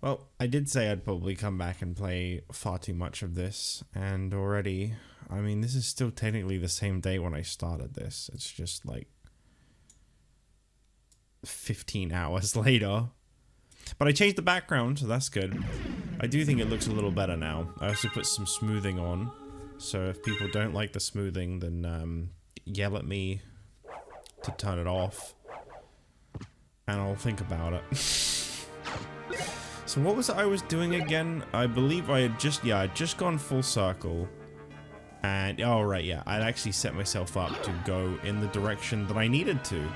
Well, I did say I'd probably come back and play far too much of this, and already, I mean, this is still technically the same day when I started this. It's just like 15 hours later. But I changed the background, so that's good. I do think it looks a little better now. I also put some smoothing on, so if people don't like the smoothing, then yell at me to turn it off, and I'll think about it. So what was it I was doing again? I believe I had just gone full circle. And, oh right, yeah, I'd actually set myself up to go in the direction that I needed to.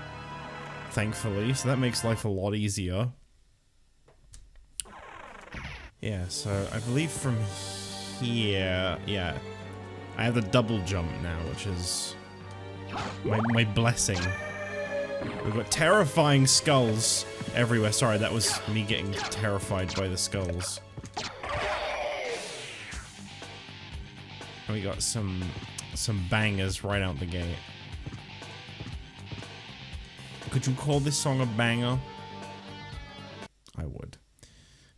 Thankfully, so that makes life a lot easier. Yeah, so I believe from here, yeah, I have the double jump now, which is my blessing. We've got terrifying skulls everywhere. Sorry, that was me getting terrified by the skulls. And we got some bangers right out the gate. Could you call this song a banger? I would.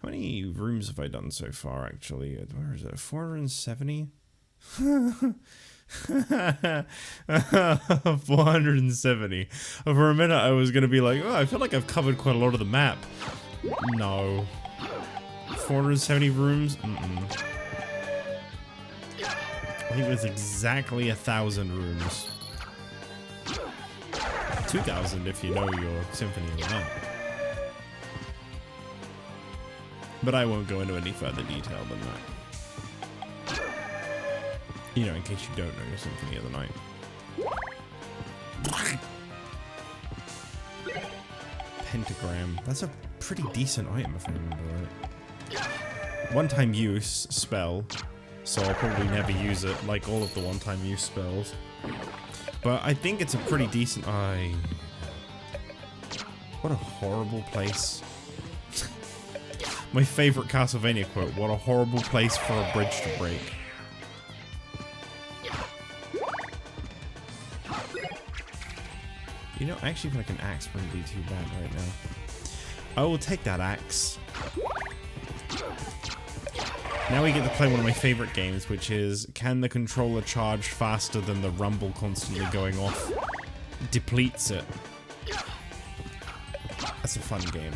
How many rooms have I done so far, actually? Where is it? 470? 470. For a minute I was gonna be like, oh, I feel like I've covered quite a lot of the map. No. 470 rooms? Mm-mm. I think there's exactly 1,000 rooms. 2,000 if you know your Symphony of the Night. But I won't go into any further detail than that. You know, in case you don't know your Symphony of the Night. Pentagram. That's a pretty decent item if I remember right. One-time use spell, so I'll probably never use it, like all of the one-time use spells. But I think it's a pretty decent... What a horrible place. My favorite Castlevania quote, what a horrible place for a bridge to break. You know, I actually feel like an axe wouldn't be too bad right now. I will take that axe. Now we get to play one of my favorite games, which is, can the controller charge faster than the rumble constantly going off depletes it? That's a fun game.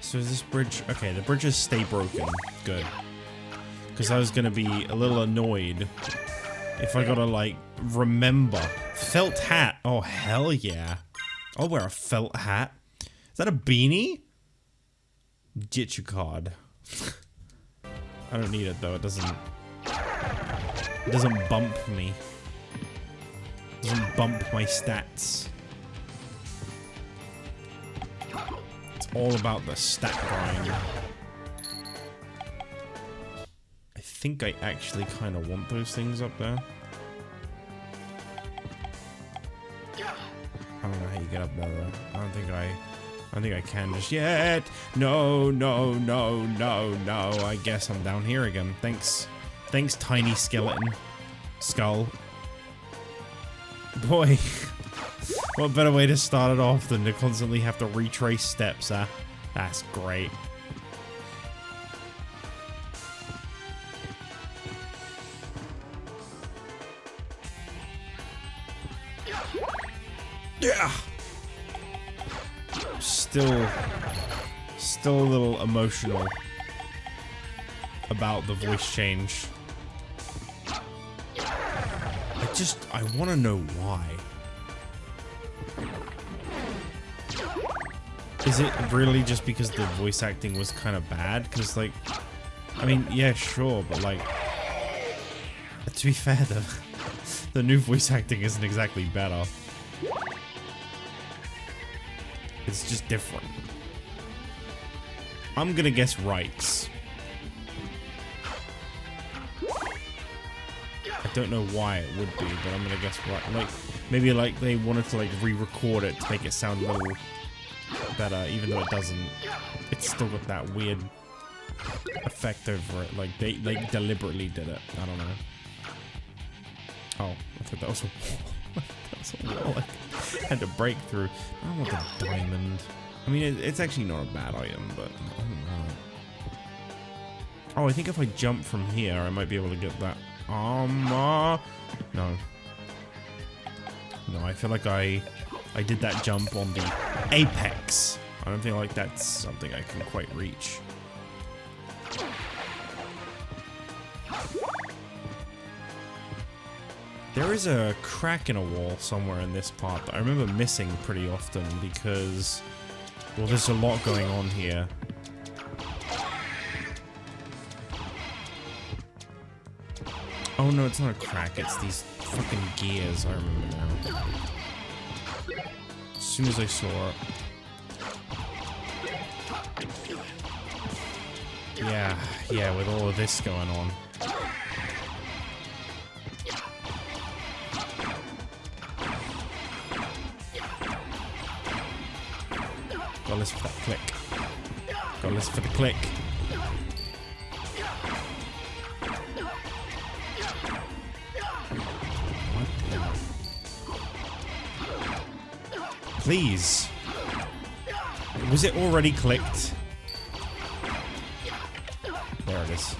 So is this bridge... Okay, the bridges stay broken. Good. Because I was going to be a little annoyed if I gotta, like, remember. Felt hat. Oh, hell yeah. I'll wear a felt hat. Is that a beanie? Get your card. I don't need it, though. It doesn't bump me. It doesn't bump my stats. All about the stat grind. I think I actually kind of want those things up there. I don't know how you get up there though. I don't think I can just yet. No. I guess I'm down here again. Thanks, tiny skeleton skull. Boy. What better way to start it off than to constantly have to retrace steps, huh? That's great. Yeah! Still a little emotional about the voice change. I want to know why. Is it really just because the voice acting was kind of bad? Because, like, I mean, yeah, sure, but, like, to be fair, the new voice acting isn't exactly better. It's just different. I'm gonna guess rights. I don't know why it would be, but I'm gonna guess right. Like, maybe, like, they wanted to, like, re-record it to make it sound a little better, even though it doesn't. It's still got that weird effect over it. Like they deliberately did it. I don't know. Oh, I thought that was a wall. That was a wall I had to break through. I don't want the diamond. I mean, it's actually not a bad item, but I don't know. Oh, I think if I jump from here, I might be able to get that armor. No. No, I feel like I did that jump on the apex. I don't feel like that's something I can quite reach. There is a crack in a wall somewhere in this part that I remember missing pretty often because, well, there's a lot going on here. Oh no, it's not a crack, it's these fucking gears, I remember now. As soon as I saw it. Yeah, with all of this going on. Gotta listen for that click. Gotta listen for the click. Please. Was it already clicked? There it is.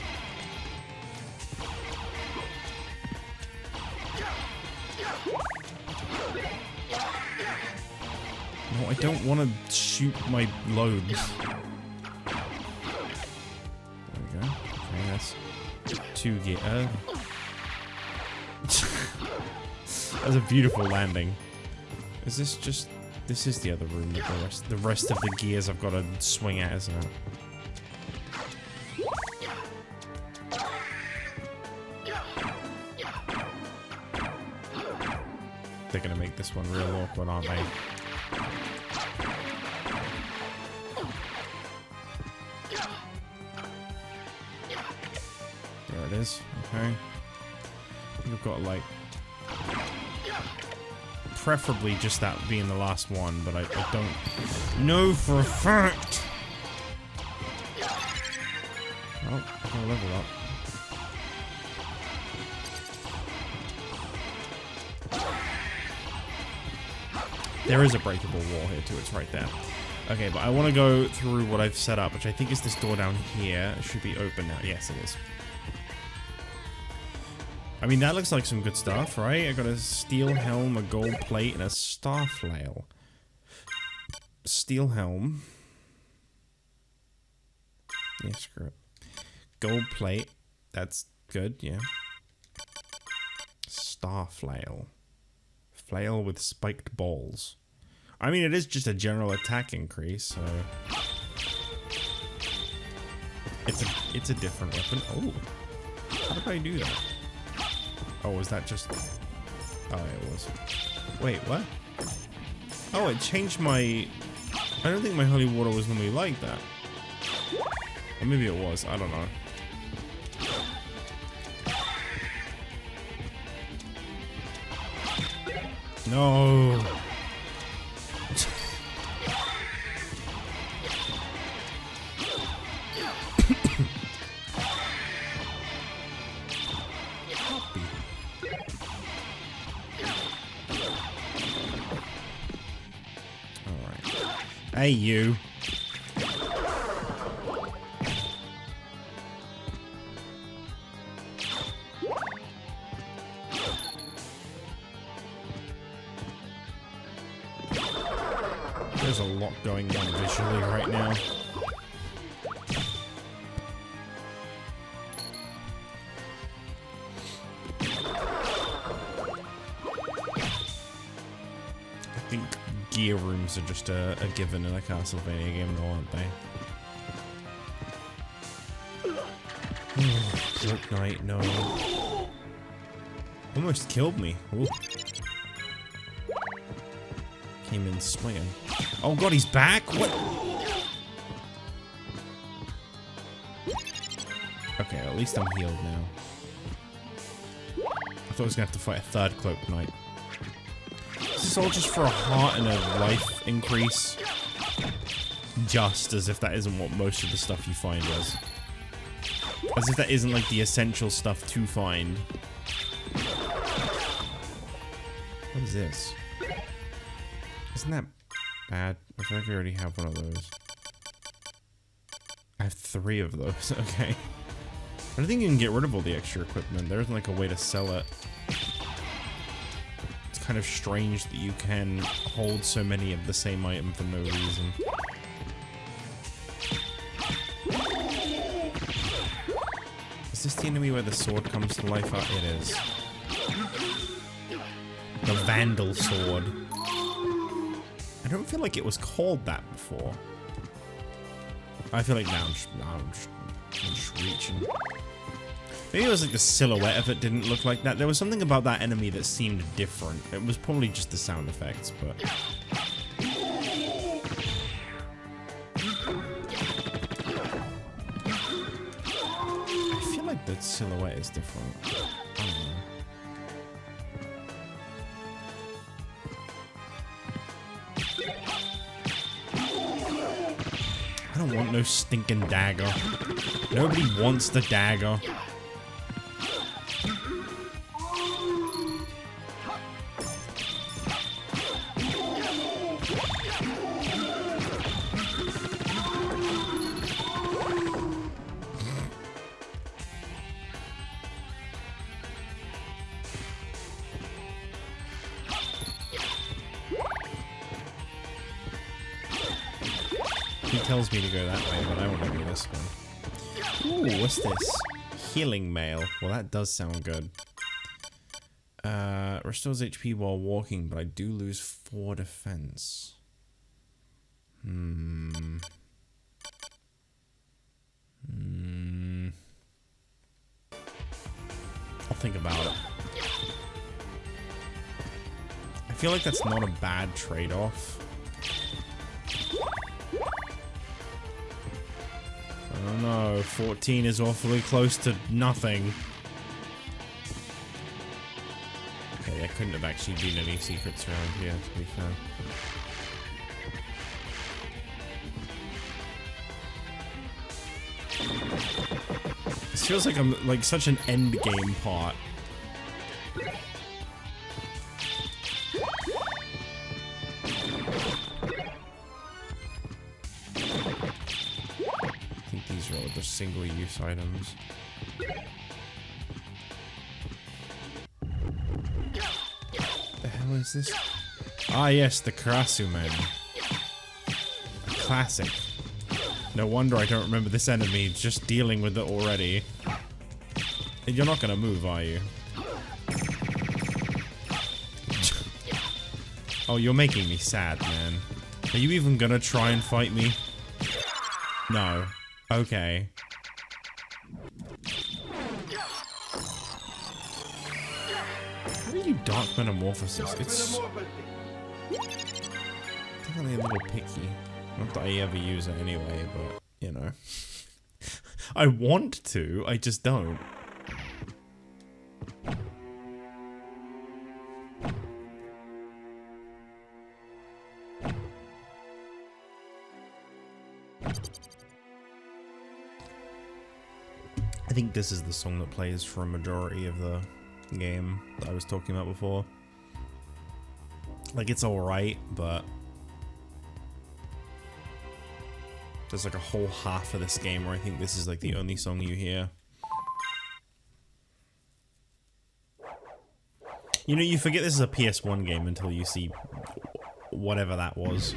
No, I don't want to shoot my load. There we go. Okay, that's 2 gear. That's a beautiful landing. Is this just... This is the other room with the rest of the gears I've got to swing at, isn't it? They're gonna make this one real awkward, aren't they? There it is. Okay. I think I've got like... Preferably just that being the last one, but I don't know for a fact. Oh, I gotta level up. There is a breakable wall here too, it's right there. Okay, but I want to go through what I've set up, which I think is this door down here. It should be open now. Yes, it is. I mean, that looks like some good stuff, right? I got a steel helm, a gold plate, and a star flail. Steel helm. Yeah, screw it. Gold plate. That's good, yeah. Star flail. Flail with spiked balls. I mean, it is just a general attack increase, so... It's a different weapon. Oh. How did I do that? Oh, was that just... Oh, it was. Wait, what? Oh, it changed my... I don't think my holy water was normally like that. Or maybe it was. I don't know. No. Hey, you. There's a lot going on visually right now. I think gear rooms are just a given in a Castlevania game, though, aren't they? Cloak Knight, no. Almost killed me. Ooh. Came in swinging. Oh god, he's back? What? Okay, at least I'm healed now. I thought I was gonna have to fight a third Cloak Knight. This is all just for a heart and a life increase. Just as if that isn't what most of the stuff you find is. As if that isn't like the essential stuff to find. What is this? Isn't that bad? I feel like I already have one of those. I have 3 of those, okay. I don't think you can get rid of all the extra equipment. There isn't like a way to sell it. It's kind of strange that you can hold so many of the same item for no reason. Is this the enemy where the sword comes to life? Oh, it is. The Vandal Sword. I don't feel like it was called that before. I feel like now I'm just reaching. Maybe it was like the silhouette of it didn't look like that. There was something about that enemy that seemed different. It was probably just the sound effects, but... I feel like the silhouette is different. I don't know. I don't want no stinking dagger. Nobody wants the dagger. He tells me to go that way, but I want to go this way. Ooh, what's this? Healing mail. Well, that does sound good. Restores HP while walking, but I do lose 4 defense. I'll think about it. I feel like that's not a bad trade-off. I don't know, 14 is awfully close to nothing. Okay, there couldn't have actually been any secrets around here, to be fair. This feels like I'm like such an end game part. Just single-use items. The hell is this? Ah, yes, the Karasu Man. Classic. No wonder I don't remember this enemy, just dealing with it already. You're not gonna move, are you? Oh, you're making me sad, man. Are you even gonna try and fight me? No. Okay. How do you dark metamorphosis? It's definitely a little picky. Not that I ever use it anyway, but you know. I want to, I just don't. I think this is the song that plays for a majority of the game that I was talking about before. Like, it's alright, but there's like a whole half of this game where I think this is like the only song you hear. You know, you forget this is a PS1 game until you see whatever that was.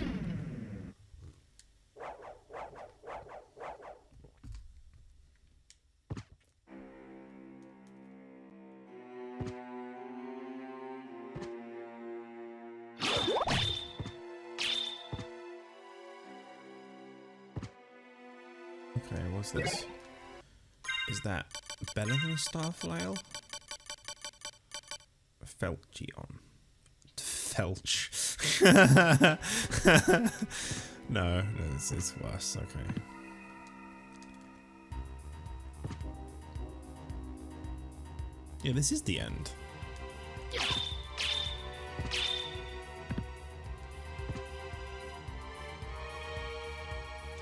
Okay, what's this? Is that better than a star flail? Felchion. Felch. No, it's worse. Okay. Yeah, this is the end.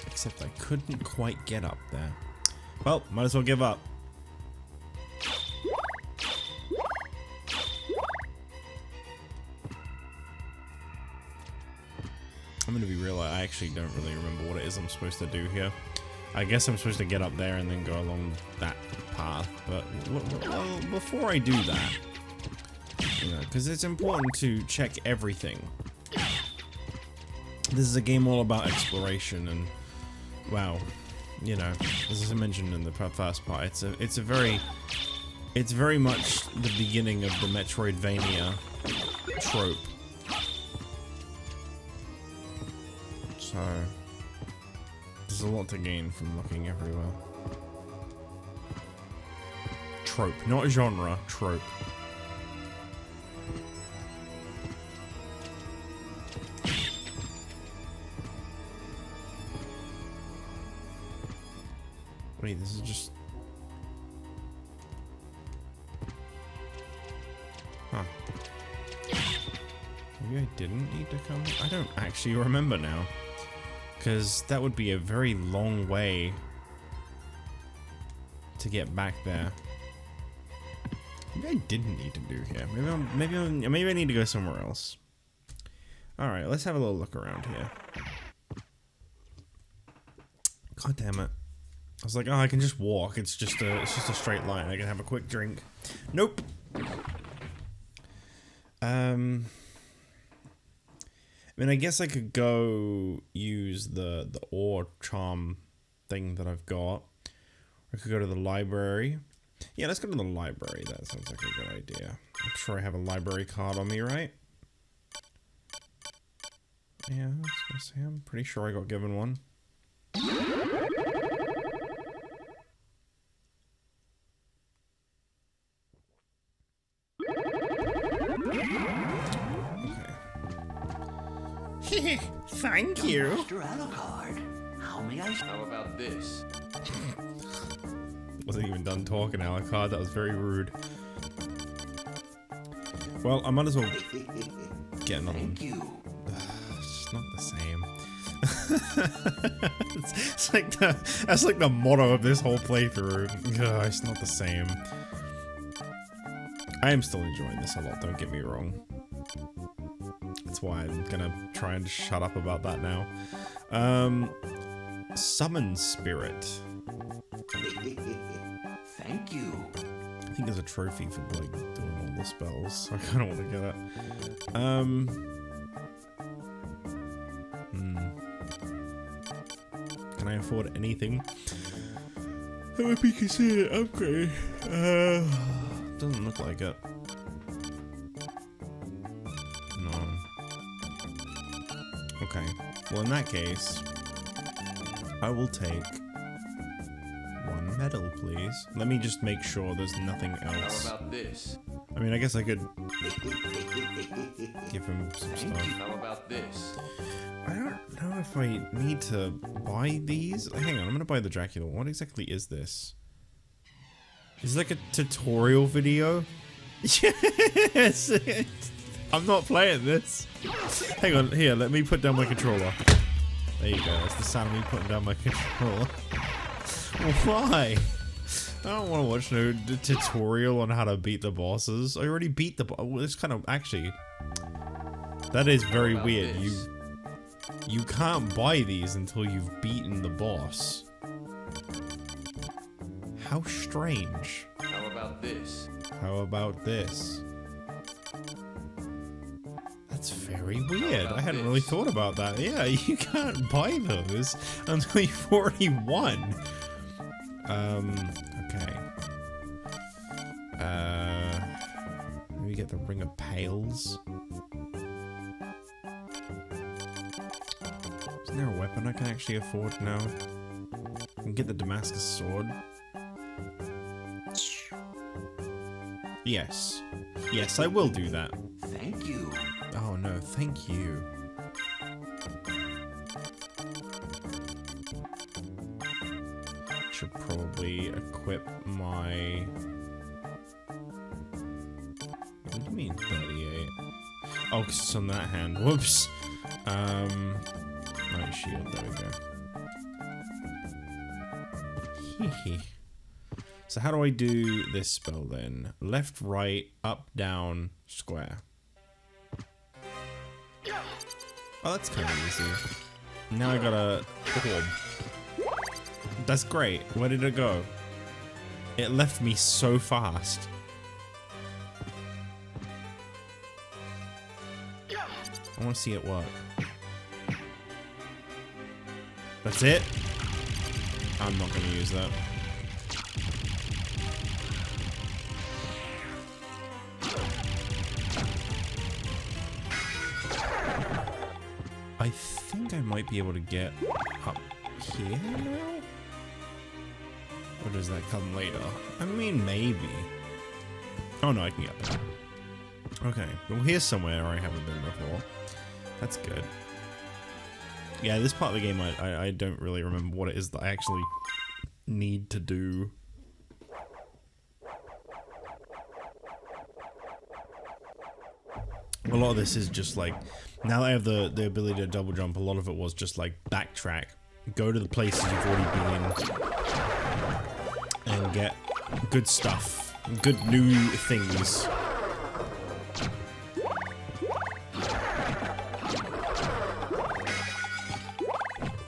Except I couldn't quite get up there. Well, might as well give up. gonna be real, I actually don't really remember what it is I'm supposed to do here. I guess I'm supposed to get up there and then go along that path, but well, before I do that, you know, because it's important to check everything. This is a game all about exploration, and wow, you know, as I mentioned in the first part, it's very much the beginning of the Metroidvania trope. So there's a lot to gain from looking everywhere. Trope, not genre, trope. Wait, this is just... Huh. Maybe I didn't need to come... I don't actually remember now. Because that would be a very long way to get back there. Maybe I didn't need to do here. Maybe I need to go somewhere else. Alright, let's have a little look around here. God damn it. I was like, oh, I can just walk. It's just a straight line. I can have a quick drink. Nope. I mean, I guess I could go use the ore charm thing that I've got. I could go to the library. Yeah, let's go to the library. That sounds like a good idea. I'm sure I have a library card on me, right? Yeah, I was gonna say, I'm pretty sure I got given one. Thank you. Mr. Alucard, how may I... How about this? Wasn't even done talking, Alucard. That was very rude. Well, I might as well get another one. Thank you. It's not the same. it's like that's like the motto of this whole playthrough. Ugh, it's not the same. I am still enjoying this a lot, don't get me wrong. That's why I'm gonna try and shut up about that now. Summon Spirit. Thank you. I think there's a trophy for like doing all the spells, so I kinda wanna get it. Can I afford anything that would be considered an upgrade? Doesn't look like it. Okay, well in that case, I will take one medal, please. Let me just make sure there's nothing else. How about this? I mean, I guess I could give him some stuff. How about this? I don't know if I need to buy these. Hang on, I'm gonna buy the Dracula. What exactly is this? Is it like a tutorial video? Yes! I'm not playing this. Hang on, here, let me put down my controller. There you go, that's the sound of me putting down my controller. Why? I don't want to watch no tutorial on how to beat the bosses. I already beat the boss. Well, it's kind of, actually, that is very weird. This? You can't buy these until you've beaten the boss. How strange. How about this? How about this? That's very weird. I hadn't really thought about that. Yeah, you can't buy those until you've already won. Okay. Maybe get the Ring of Pails. Isn't there a weapon I can actually afford now? I can get the Damascus sword. Yes. Yes, I will do that. Thank you. Oh no, thank you. Should probably equip my... What do you mean 38? Oh, 'cause it's on that hand. Whoops. Night shield, there we go. Hee. So how do I do this spell then? Left, right, up, down, square. Oh, that's kind of easy. Now I got a orb. That's great. Where did it go? It left me so fast. I want to see it work. That's it? I'm not going to use that. I think I might be able to get up here now? Or does that come later? I mean, maybe. Oh no, I can get there. Okay, well here's somewhere I haven't been before. That's good. Yeah, this part of the game, I don't really remember what it is that I actually need to do. A lot of this is just like, now that I have the ability to double jump, a lot of it was just like backtrack, go to the places you've already been, and get good stuff, good new things.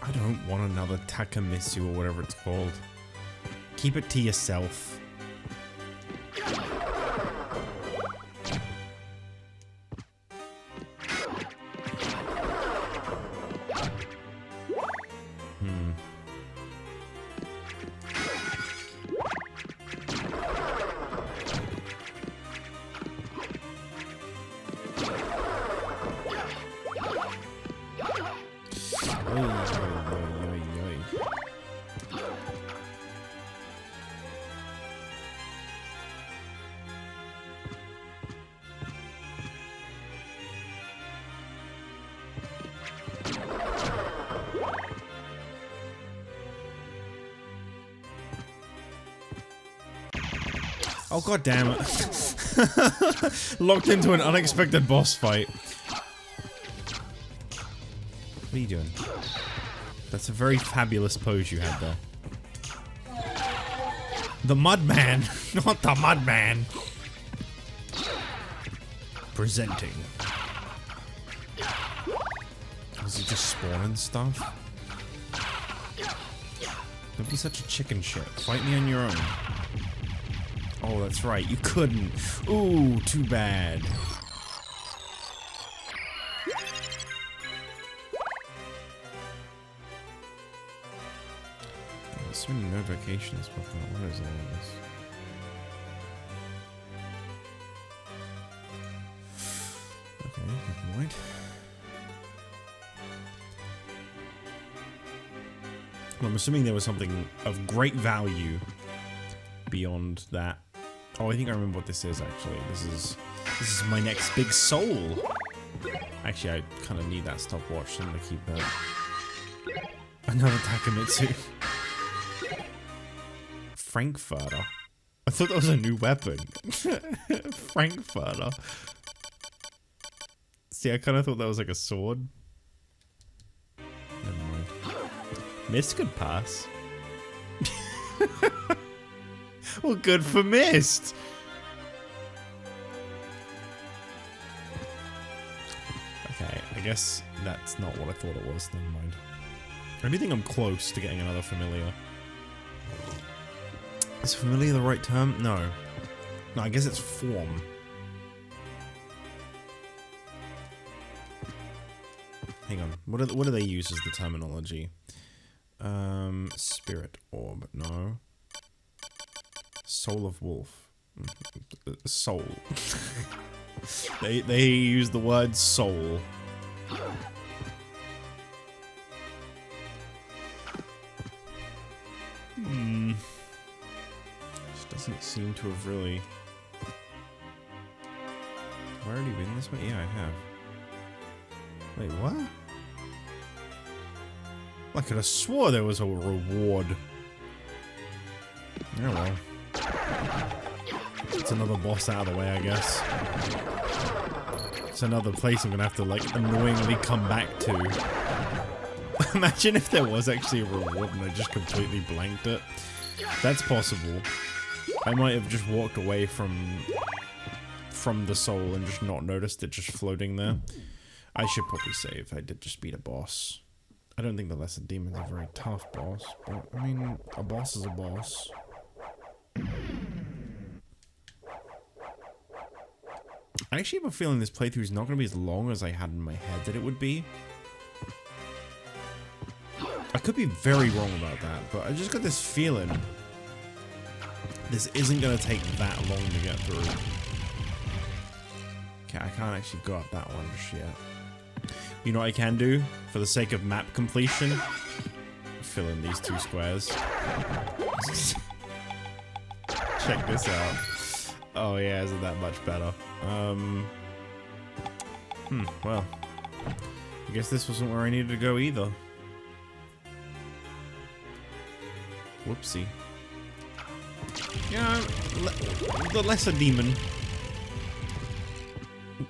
I don't want another Takamitsu or whatever it's called. Keep it to yourself. Oh god damn it. Locked into an unexpected boss fight. What are you doing? That's a very fabulous pose you had there. The Mudman, not the Mudman. Presenting. Is it just spawning stuff? Don't be such a chicken shit. Fight me on your own. Oh, that's right. You couldn't. Ooh, too bad. There's so many notifications popping up. What is all this? Okay, never mind. Well, I'm assuming there was something of great value beyond that. Oh, I think I remember what this is actually. This is my next big soul. Actually, I kind of need that stopwatch, so I'm gonna keep that. Another Takamitsu. Frankfurter. I thought that was a new weapon. Frankfurter. See, I kind of thought that was like a sword. Never mind. Mist could pass. Well, good for Mist. Okay, I guess that's not what I thought it was. Never mind. I do think I'm close to getting another familiar. Is familiar the right term? No. No, I guess it's form. Hang on. What do they use as the terminology? Spirit orb. No. Soul of wolf. Soul. they use the word soul. This doesn't seem to have really. Have I already been this way? Yeah, I have. Wait, what? I could have swore there was a reward. Oh well. It's another boss out of the way, I guess. It's another place I'm gonna have to, like, annoyingly come back to. Imagine if there was actually a reward and I just completely blanked it. That's possible. I might have just walked away from the soul and just not noticed it just floating there. I should probably save. I did just beat a boss. I don't think the Lesser Demon's a very tough boss, but I mean, a boss is a boss. I actually have a feeling this playthrough is not going to be as long as I had in my head that it would be. I could be very wrong about that, but I just got this feeling this isn't going to take that long to get through. Okay, I can't actually go up that one just yet. You know what I can do? For the sake of map completion? Fill in these 2 squares. Check this out. Oh yeah, isn't that much better? Well. I guess this wasn't where I needed to go either. Whoopsie. Yeah, the Lesser Demon.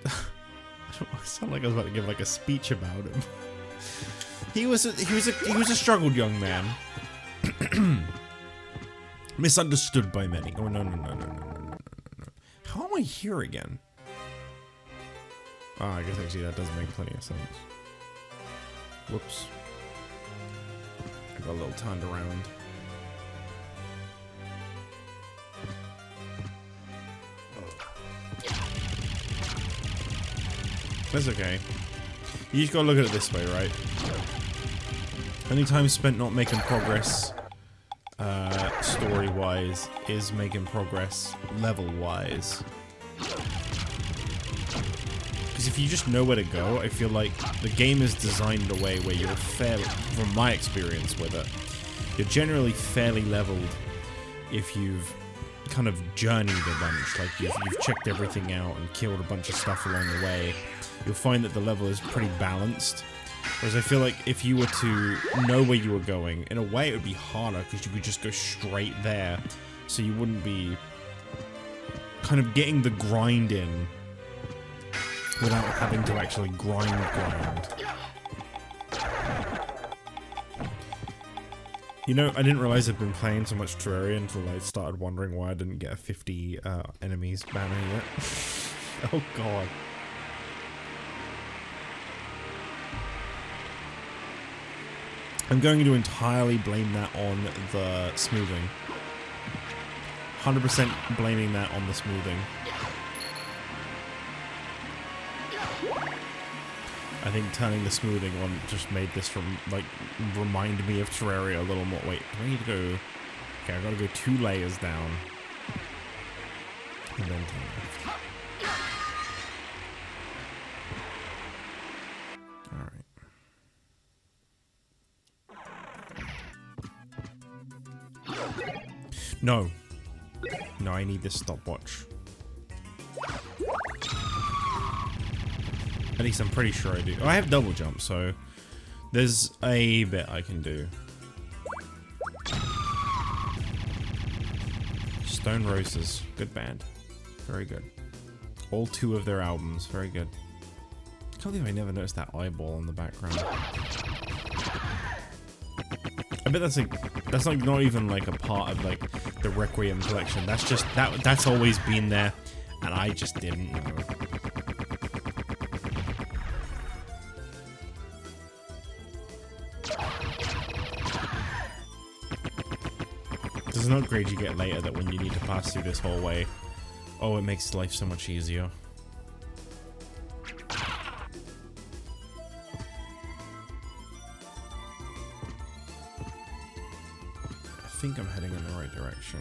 I sound like I was about to give like a speech about him. He was a struggled young man. Misunderstood by many. Oh no. How am I here again? Ah, I guess actually that does make plenty of sense. Whoops. I got a little turned around. That's okay. You just gotta look at it this way, right? Only time spent not making progress story-wise is making progress level-wise. Because if you just know where to go, I feel like the game is designed in a way where you're fairly, from my experience with it, you're generally fairly leveled if you've kind of journeyed a bunch, like you've checked everything out and killed a bunch of stuff along the way. You'll find that the level is pretty balanced. Whereas I feel like if you were to know where you were going, in a way it would be harder because you could just go straight there. So you wouldn't be kind of getting the grind in without having to actually grind. You know, I didn't realize I'd been playing so much Terraria until I started wondering why I didn't get a 50 enemies banner yet. Oh god. I'm going to entirely blame that on the smoothing. 100% blaming that on the smoothing. I think turning the smoothing on just made this remind me of Terraria a little more. Wait, do I need to go? Okay, I gotta go 2 layers down. And then turn left. No. No, I need this stopwatch. At least I'm pretty sure I do. Oh, I have double jump, so there's a bit I can do. Stone Roses. Good band. Very good. All 2 of their albums. Very good. I can't believe I never noticed that eyeball in the background. I bet that's like not even like a part of like the Requiem collection. That's just that's always been there, and I just didn't know. There's an upgrade you get later that when you need to pass through this whole way, oh, it makes life so much easier. I think I'm heading in the right direction.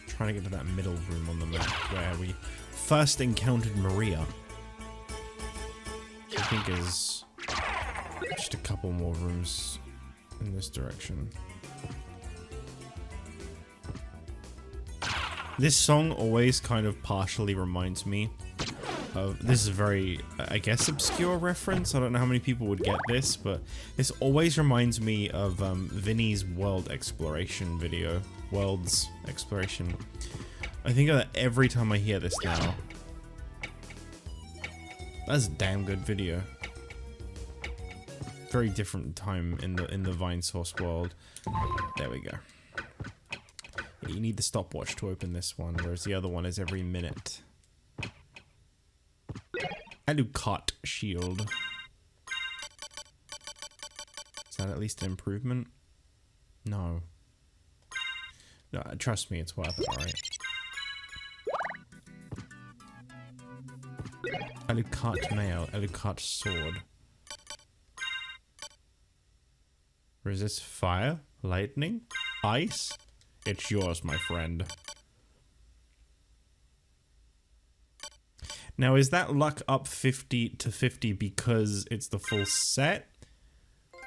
Trying to get to that middle room on the map where we first encountered Maria. Which I think is just a couple more rooms in this direction. This song always kind of partially reminds me of, this is a very, I guess, obscure reference. I don't know how many people would get this, but this always reminds me of Vinny's world exploration video. Worlds exploration. I think of that every time I hear this now. That's a damn good video. Very different time in the Vine Source world. There we go. Yeah, you need the stopwatch to open this one, whereas the other one is every minute. Alucard shield. Is that at least an improvement? No. No, trust me, it's worth it, alright? Alucard mail, Alucard sword. Resist fire, lightning, ice. It's yours, my friend. Now, is that luck up 50 to 50 because it's the full set?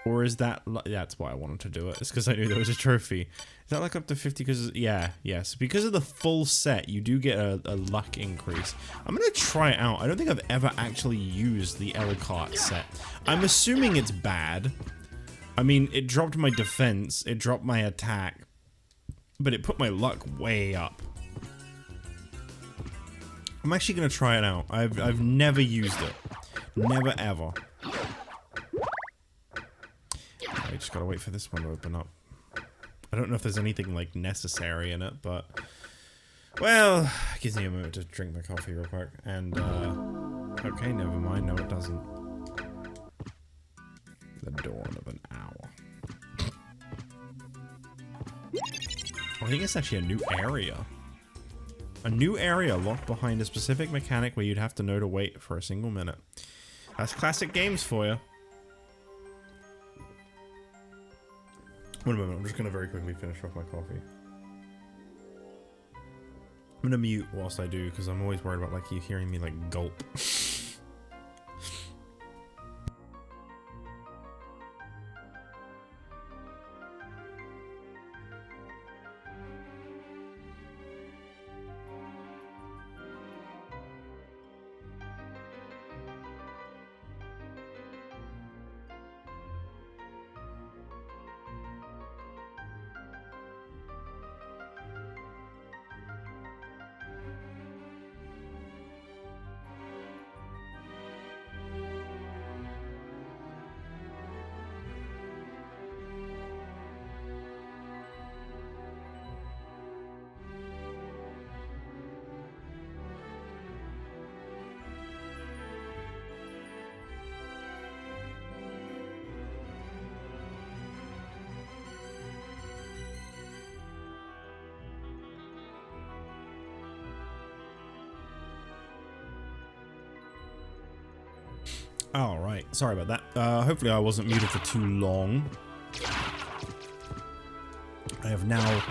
Or is that... That's why I wanted to do it. It's because I knew there was a trophy. Is that luck up to 50 because... Yeah, yes. Because of the full set, you do get a luck increase. I'm going to try it out. I don't think I've ever actually used the Alucard set. I'm assuming it's bad. I mean, it dropped my defense. It dropped my attack. But it put my luck way up. I'm actually going to try it out. I've never used it. Never ever. I just gotta wait for this one to open up. I don't know if there's anything, like, necessary in it, but... Well, it gives me a moment to drink my coffee real quick. And, okay, never mind. No, it doesn't. The dawn of an hour. I think it's actually a new area. A new area locked behind a specific mechanic where you'd have to know to wait for a single minute. That's classic games for you. One moment, I'm just gonna very quickly finish off my coffee. I'm gonna mute whilst I do, because I'm always worried about, like, you hearing me, like, gulp. Alright, sorry about that. Hopefully I wasn't muted for too long. I have now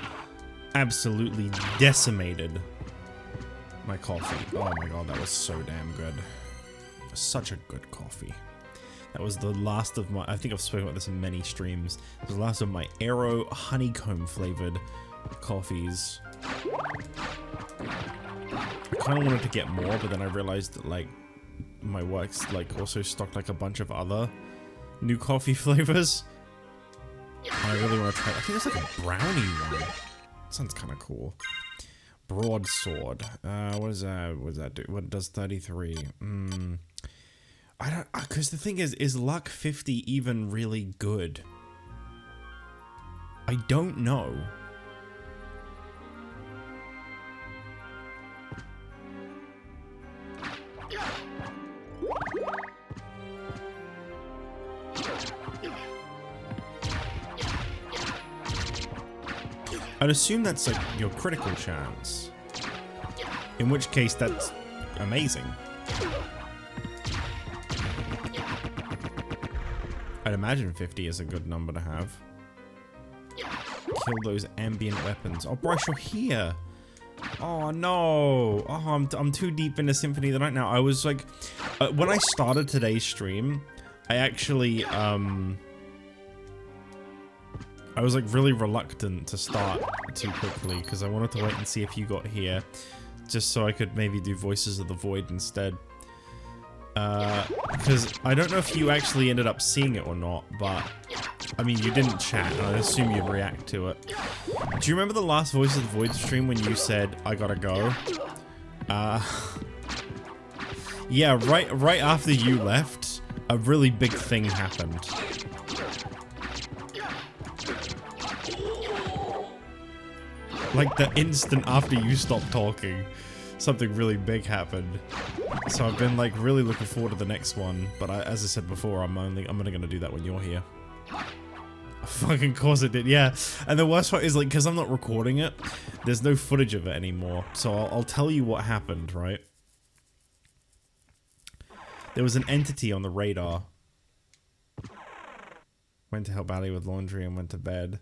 absolutely decimated my coffee. Oh my god, that was so damn good. Such a good coffee. That was the last of my... I think I've spoken about this in many streams. It was the last of my Aero honeycomb flavored coffees. I kind of wanted to get more, but then I realized that, like, my work's, like, also stocked, like, a bunch of other new coffee flavors. And I really want to try... I think there's, like, a brownie one. Sounds kind of cool. Broadsword. What does that do? What does 33? I don't... Because the thing is luck 50 even really good? I don't know. I'd assume that's, like, your critical chance. In which case, that's amazing. I'd imagine 50 is a good number to have. Kill those ambient weapons. Oh, Bryce, you're here! Oh, no! Oh, I'm too deep into Symphony right now. I was, like... when I started today's stream, I actually, I was, like, really reluctant to start too quickly, because I wanted to wait and see if you got here, just so I could maybe do Voices of the Void instead. Because I don't know if you actually ended up seeing it or not, but, I mean, you didn't chat, and I assume you'd react to it. Do you remember the last Voices of the Void stream when you said, I gotta go? Yeah, right after you left, a really big thing happened. Like, the instant after you stopped talking. something really big happened. So I've been like really looking forward to the next one. But as I said before, I'm only gonna do that when you're here. Fucking course it did, yeah. And the worst part is like, because I'm not recording it, there's no footage of it anymore. So I'll tell you what happened, right? There was an entity on the radar. Went to help Ali with laundry and went to bed.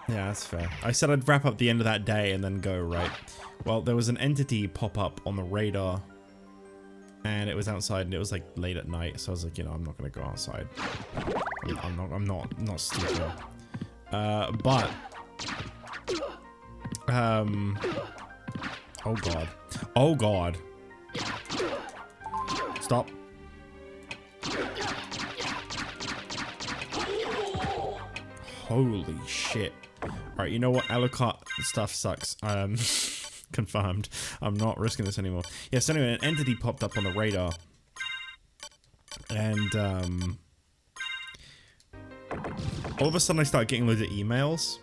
Yeah, that's fair. I said I'd wrap up the end of that day and then go, right? Well, there was an entity pop up on the radar. And it was outside and it was like late at night. So I was like, you know, I'm not going to go outside. I'm not stupid. But... Oh god. Oh god. Stop. Holy shit. Alright, you know what? Alucard stuff sucks. Confirmed. I'm not risking this anymore. Yes, anyway, an entity popped up on the radar. And, all of a sudden I started getting loads of emails.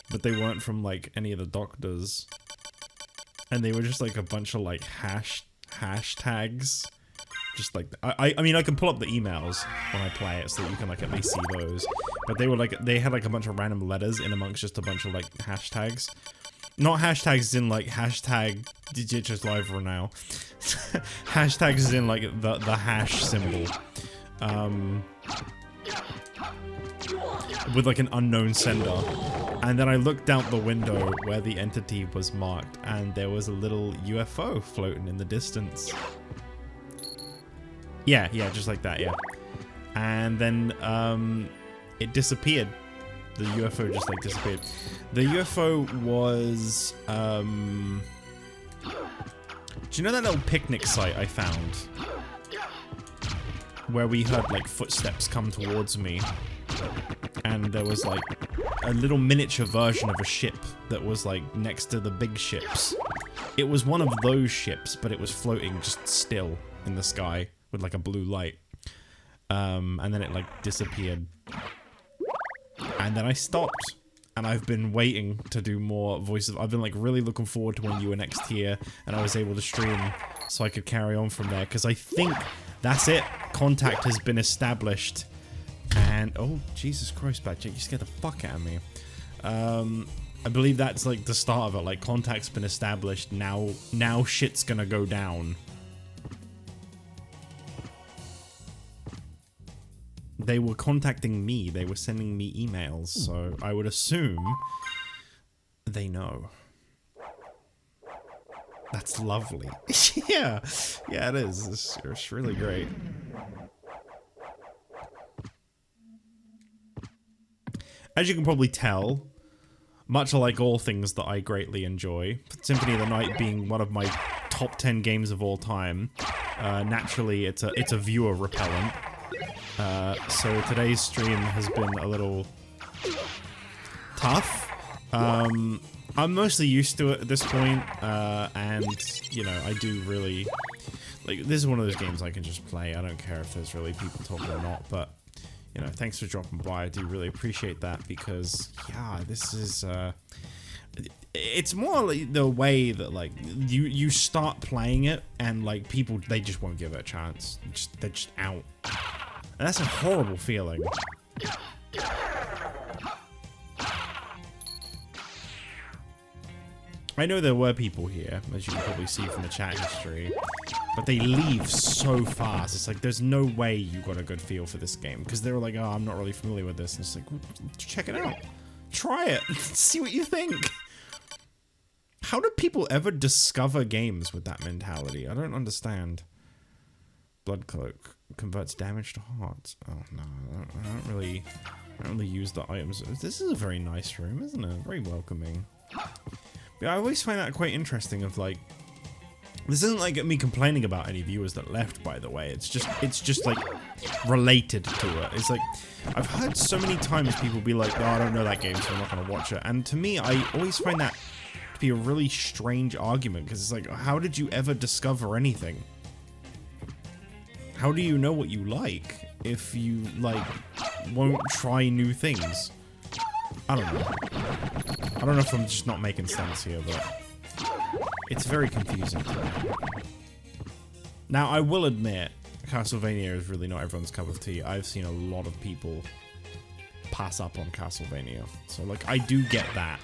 But they weren't from, like, any of the doctors. And they were just, like, a bunch of, like, hashtags. Just like, I mean, I can pull up the emails when I play it so that you can, like, at least see those. But they were, like, they had, like, a bunch of random letters in amongst just a bunch of, like, hashtags. Not hashtags in, like, hashtag Digitous Live for now. Hashtags in, like, the hash symbol. With, like, an unknown sender. And then I looked out the window where the entity was marked, and there was a little UFO floating in the distance. Yeah, just like that, yeah. And then, it disappeared. The UFO just, like, disappeared. The UFO was, do you know that little picnic site I found? Where we heard, like, footsteps come towards me. And there was, like, a little miniature version of a ship that was, like, next to the big ships. It was one of those ships, but it was floating just still in the sky with, like, a blue light. And then it, like, disappeared. And then I stopped. And I've been waiting to do more voices. I've been, like, really looking forward to when you were next here and I was able to stream so I could carry on from there. Because I think that's it. Contact has been established. And, oh, Jesus Christ, Bad Jake, you scared the fuck out of me. I believe that's, like, the start of it. Like, contact's been established. Now shit's gonna go down. They were contacting me. They were sending me emails. So I would assume they know. That's lovely. Yeah, it is. It's really great. As you can probably tell, much like all things that I greatly enjoy, Symphony of the Night being one of my top 10 games of all time, naturally it's a viewer repellent. So today's stream has been a little tough. I'm mostly used to it at this point, and, you know, I do really... Like, this is one of those games I can just play. I don't care if there's really people talking or not, but... You know, thanks for dropping by. I do really appreciate that because, yeah, this is, it's more like the way that, like, you start playing it and, like, people, they just won't give it a chance. They're just out. And that's a horrible feeling. I know there were people here, as you can probably see from the chat history, but they leave so fast. It's like, there's no way you got a good feel for this game, because they were like, oh, I'm not really familiar with this. And it's like, well, check it out. Try it. See what you think. How do people ever discover games with that mentality? I don't understand. Blood Cloak converts damage to hearts. Oh, no. I don't really use the items. This is a very nice room, isn't it? Very welcoming. Yeah, I always find that quite interesting of, like, this isn't like me complaining about any viewers that left, by the way. It's just like related to it. It's like, I've heard so many times people be like, oh, I don't know that game, so I'm not going to watch it. And to me, I always find that to be a really strange argument, because it's like, how did you ever discover anything? How do you know what you like if you, like, won't try new things? I don't know. I don't know if I'm just not making sense here, but... It's very confusing to me. Now, I will admit, Castlevania is really not everyone's cup of tea. I've seen a lot of people pass up on Castlevania. So, like, I do get that.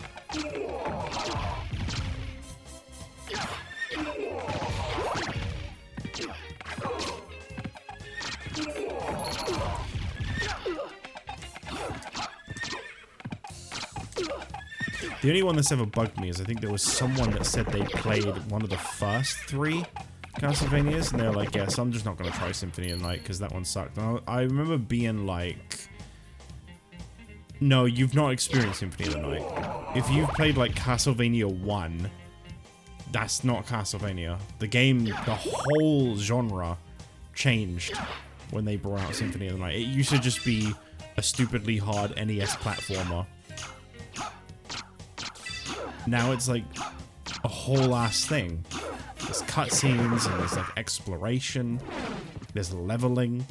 The only one that's ever bugged me is I think there was someone that said they played one of the first 3 Castlevanias, and they're like, yes, I'm just not going to try Symphony of the Night because that one sucked. And I remember being like, no, you've not experienced Symphony of the Night. If you've played like Castlevania 1, that's not Castlevania. The game, the whole genre changed when they brought out Symphony of the Night. It used to just be a stupidly hard NES platformer. Now it's like a whole ass thing. There's cutscenes and there's like exploration. There's leveling.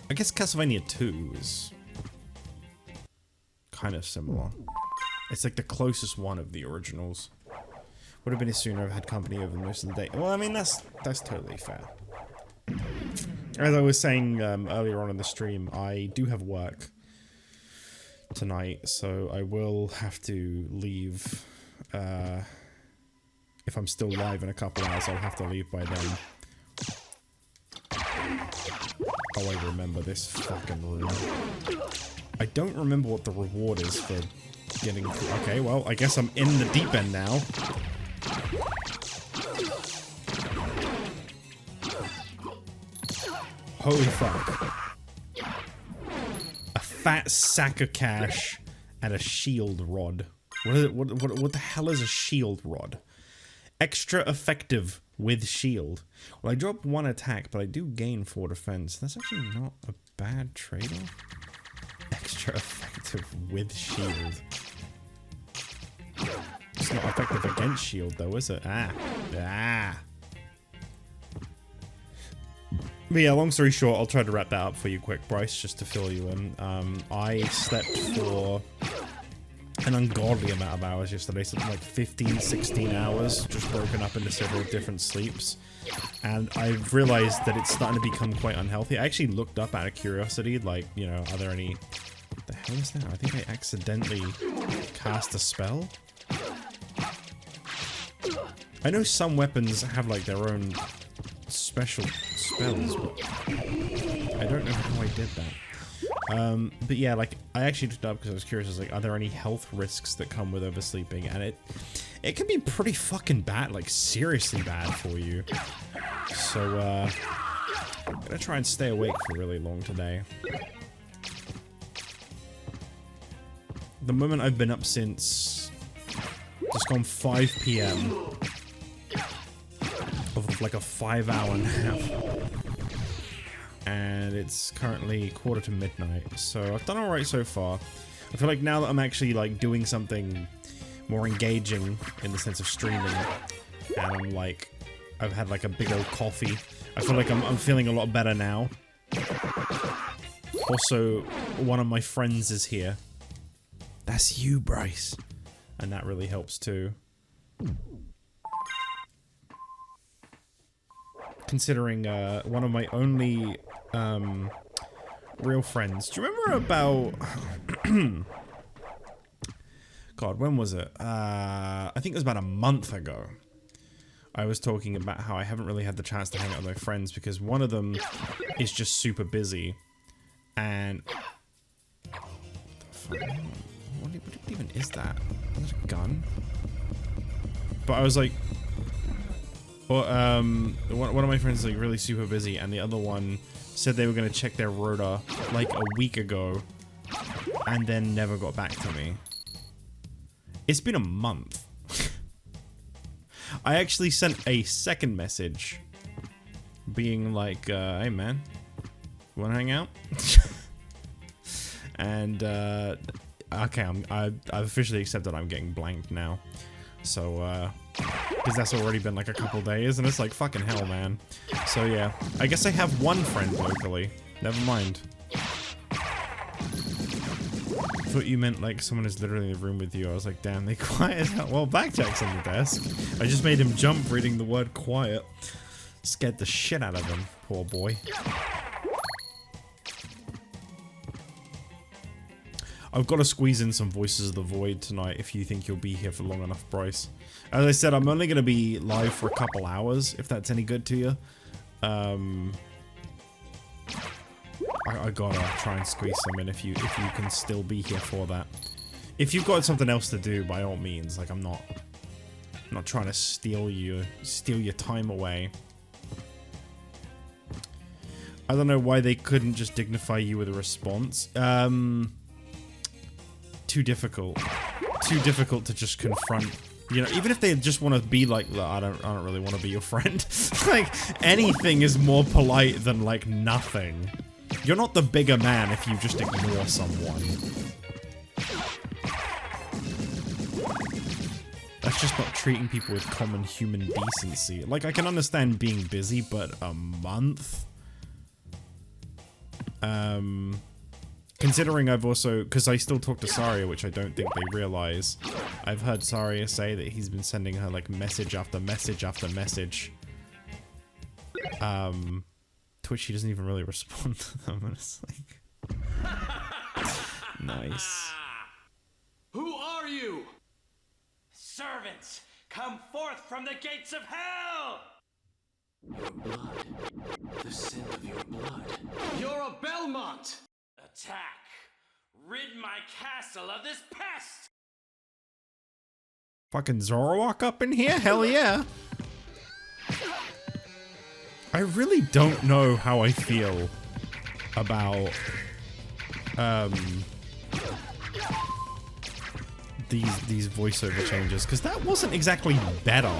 I guess Castlevania 2 is kind of similar. It's like the closest one of the originals. Would have been a sooner I've had company over most of the day. Well, I mean, that's totally fair. As I was saying earlier on in the stream, I do have work tonight, so I will have to leave. If I'm still live in a couple hours, I'll have to leave by then. Oh, I remember this fucking room. I don't remember what the reward is for getting through. Okay, well, I guess I'm in the deep end now. Holy fuck. A fat sack of cash and a shield rod. What is it? What the hell is a shield rod? Extra effective with shield. Well, I drop 1 attack, but I do gain 4 defense. That's actually not a bad trade-off. Extra effective with shield. It's not effective against shield, though, is it? Ah. But yeah, long story short, I'll try to wrap that up for you quick, Bryce, just to fill you in. I slept for an ungodly amount of hours yesterday, something like 15, 16 hours, just broken up into several different sleeps. And I've realized that it's starting to become quite unhealthy. I actually looked up out of curiosity, like, you know, are there any... What the hell is that? I think I accidentally cast a spell. I know some weapons have, like, their own special spells, but I don't know how I did that. But yeah, like, I actually looked up because I was curious. I was like, are there any health risks that come with oversleeping? And it can be pretty fucking bad, like, seriously bad for you. So, I'm gonna try and stay awake for really long today. The moment I've been up since just gone 5 PM of like a 5-hour nap. And it's currently 1:45 to midnight, so I've done alright so far. I feel like now that I'm actually like doing something more engaging in the sense of streaming, and I'm like, I've had like a big old coffee, I feel like I'm feeling a lot better now. Also, one of my friends is here. That's you, Bryce. And that really helps too. Considering one of my only real friends. Do you remember about... God, when was it? I think it was about a month ago. I was talking about how I haven't really had the chance to hang out with my friends because one of them is just super busy. And... What even is that? Is that a gun? But I was like... Well, one of my friends is like really super busy, and the other one said they were gonna check their rota like a week ago, and then never got back to me. It's been a month. I actually sent a second message, being like, "Hey man, wanna hang out?" And okay, I've officially accepted I'm getting blanked now. So, because that's already been like a couple days, and it's like, fucking hell, man. So yeah, I guess I have one friend locally. Never mind. thought you meant like someone is literally in the room with you. I was like, damn, they quiet as hell. Well, Blackjack's on the desk. I just made him jump reading the word quiet. Scared the shit out of him, poor boy. I've got to squeeze in some Voices of the Void tonight if you think you'll be here for long enough, Bryce. As I said, I'm only going to be live for a couple hours, if that's any good to you. I gotta try and squeeze some in if you can still be here for that. If you've got something else to do, by all means, like I'm not trying to steal your time away. I don't know why they couldn't just dignify you with a response. Too difficult to just confront. You know, even if they just want to be like, I don't really want to be your friend. Like anything is more polite than like nothing. You're not the bigger man if you just ignore someone. That's just not treating people with common human decency. Like I can understand being busy, but a month. Considering I've also, because I still talk to Saria, which I don't think they realize, I've heard Saria say that he's been sending her like message after message after message. To which she doesn't even really respond to them, and it's like... Nice. Who are you? Servants, come forth from the gates of hell! Your blood. The scent of your blood. You're a Belmont! Attack! Rid my castle of this pest! Fucking Zoroark up in here? Hell yeah! I really don't know how I feel about these voiceover changes, because that wasn't exactly better.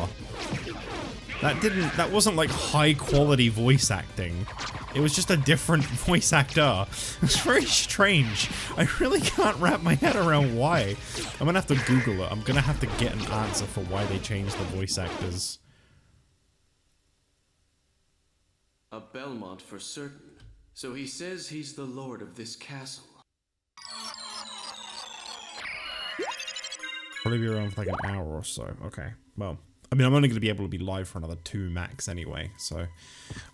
That wasn't like high quality voice acting. It was just a different voice actor. It's very strange. I really can't wrap my head around why. I'm gonna have to Google it. I'm gonna have to get an answer for why they changed the voice actors. A Belmont for certain. So he says he's the lord of this castle. Probably be around for like an hour or so. Okay, well. I mean, I'm only going to be able to be live for another 2 max anyway, so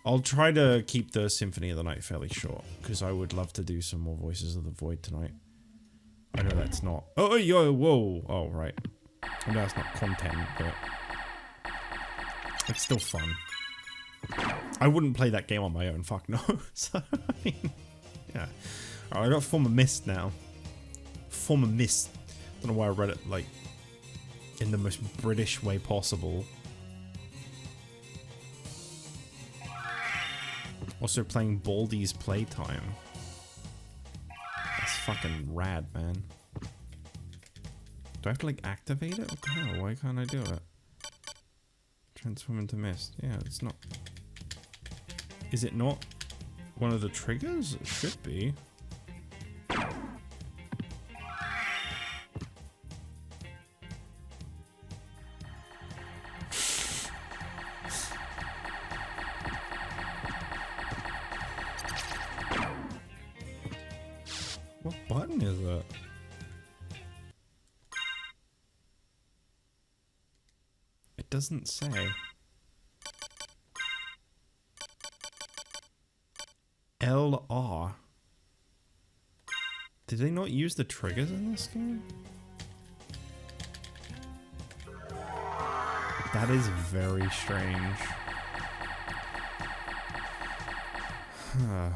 I'll try to keep the Symphony of the Night fairly short, because I would love to do some more Voices of the Void tonight. I know that's not... Oh, yo, whoa! Oh, right. I know that's not content, but... It's still fun. I wouldn't play that game on my own, fuck no. So, I mean... Yeah. Alright, I got Form of Mist now. Form of Mist. Don't know why I read it, like... in the most British way possible. Also playing Baldi's Playtime. That's fucking rad, man. Do I have to like activate it? What the hell? Why can't I do it? Transform into mist. Yeah, it's not... Is it not one of the triggers? It should be. What button is it? It doesn't say. LR. Did they not use the triggers in this game? That is very strange. Huh.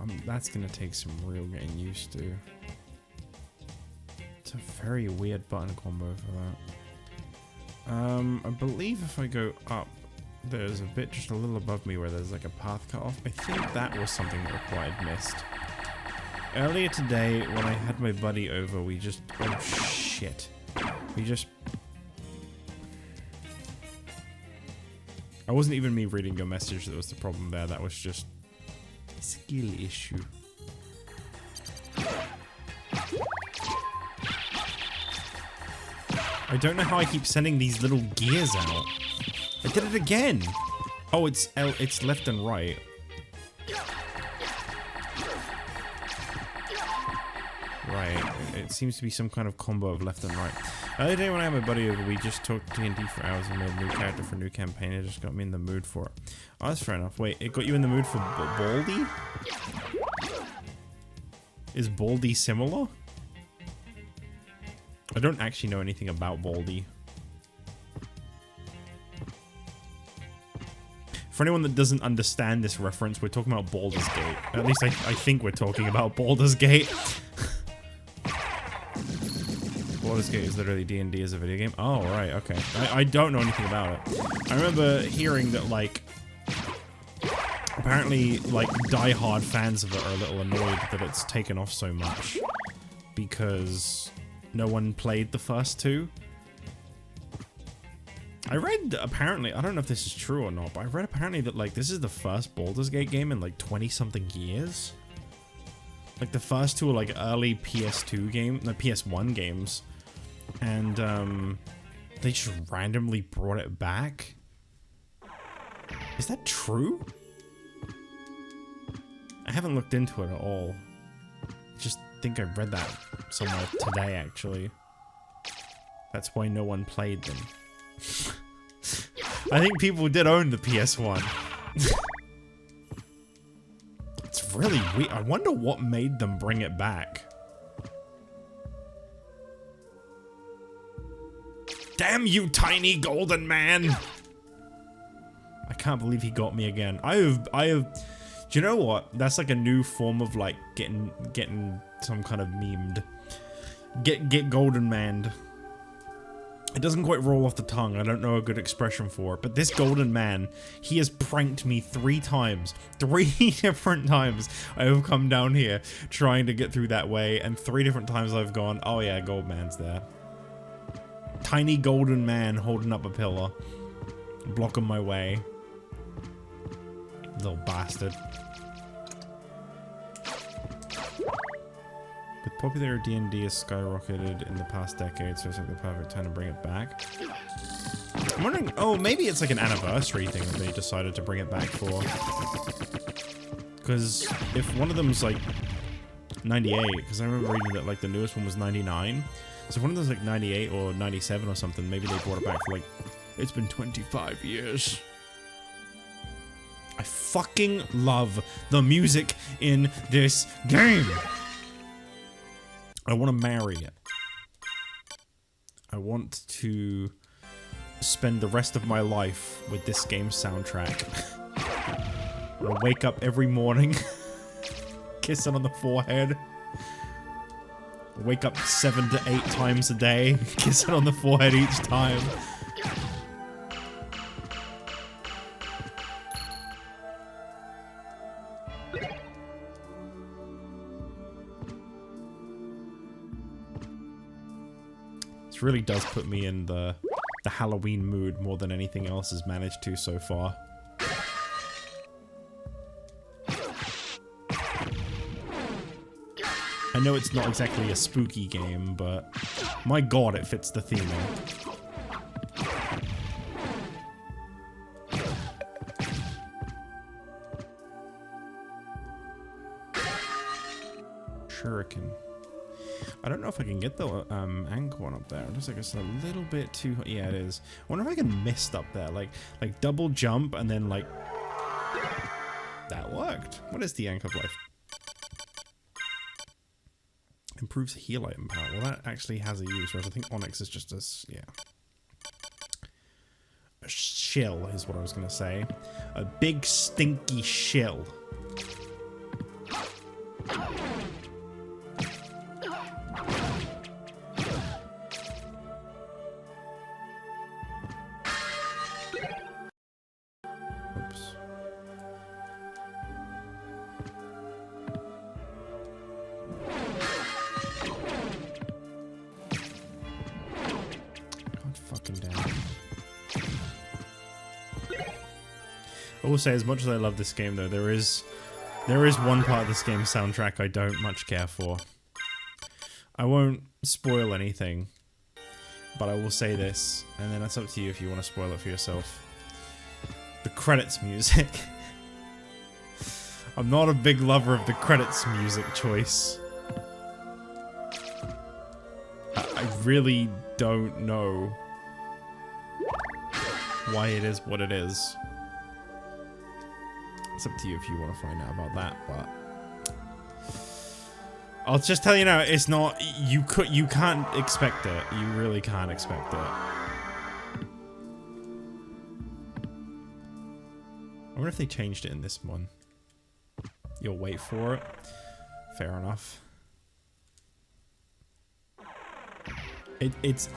And that's gonna take some real getting used to. It's a very weird button combo for that. I believe if I go up, there's a bit just a little above me where there's like a path cut off. I think that was something that required mist. Earlier today, when I had my buddy over, we just... Oh shit. We just... I wasn't even me reading your message that was the problem there, that was just... skill issue. I don't know how I keep sending these little gears out. I did it again. Oh, it's left and right. Right. It seems to be some kind of combo of left and right. The other day when I had my buddy over, we just talked D&D for hours and made a new character for a new campaign. It just got me in the mood for it. Oh, that's fair enough. Wait, it got you in the mood for Baldy? Is Baldy similar? I don't actually know anything about Baldy. For anyone that doesn't understand this reference, we're talking about Baldur's Gate. At least I think we're talking about Baldur's Gate. Baldur's Gate is literally D&D as a video game. Oh, right, okay. I don't know anything about it. I remember hearing that, like, apparently, like, die-hard fans of it are a little annoyed that it's taken off so much. Because no one played the first two. I read, apparently, I don't know if this is true or not, but I read apparently that, like, this is the first Baldur's Gate game in, like, 20-something years. Like, the first two are, like, early PS2 game, no, PS1 games. And, they just randomly brought it back. Is that true? I haven't looked into it at all. I just think I read that somewhere today, actually. That's why no one played them. I think people did own the PS1. It's really weird. I wonder what made them bring it back. Damn you, tiny golden man! I can't believe he got me again. I have. Do you know what? That's like a new form of like getting some kind of memed. Get golden manned. It doesn't quite roll off the tongue. I don't know a good expression for it. But this golden man, he has pranked me 3 times. 3 different times I have come down here trying to get through that way. And 3 different times I've gone, oh yeah, gold man's there. Tiny golden man holding up a pillar. Blocking my way. Little bastard. With popular D&D has skyrocketed in the past decade, so it's like the perfect time to bring it back. I'm wondering, oh, maybe it's like an anniversary thing that they decided to bring it back for. Because if one of them's like 98, because I remember reading that like the newest one was 99. So if one of them's like 98 or 97 or something, maybe they brought it back for like, it's been 25 years. I fucking love the music in this game. I want to marry it. I want to spend the rest of my life with this game's soundtrack. I'm gonna wake up every morning, kiss it on the forehead. Wake up 7 to 8 times a day, kiss it on the forehead each time. This really does put me in the Halloween mood more than anything else has managed to so far. I know it's not exactly a spooky game, but my god, it fits the theme. Shuriken. I don't know if I can get the anchor one up there. It looks like it's a little bit too... Yeah, it is. I wonder if I can mist up there. Like double jump and then like... That worked. What is the Anchor of Life? Improves heal item power. Well, that actually has a use, whereas I think Onyx is just a... Yeah. A shill is what I was going to say. A big stinky shill. I will say, as much as I love this game, though, there is one part of this game's soundtrack I don't much care for. I won't spoil anything, but I will say this, and then that's up to you if you want to spoil it for yourself. The credits music. I'm not a big lover of the credits music choice. I really don't know why it is what it is. It's up to you if you want to find out about that, but I'll just tell you now, it's not, you can't expect it. You really can't expect it. I wonder if they changed it in this one. You'll wait for it. Fair enough. It's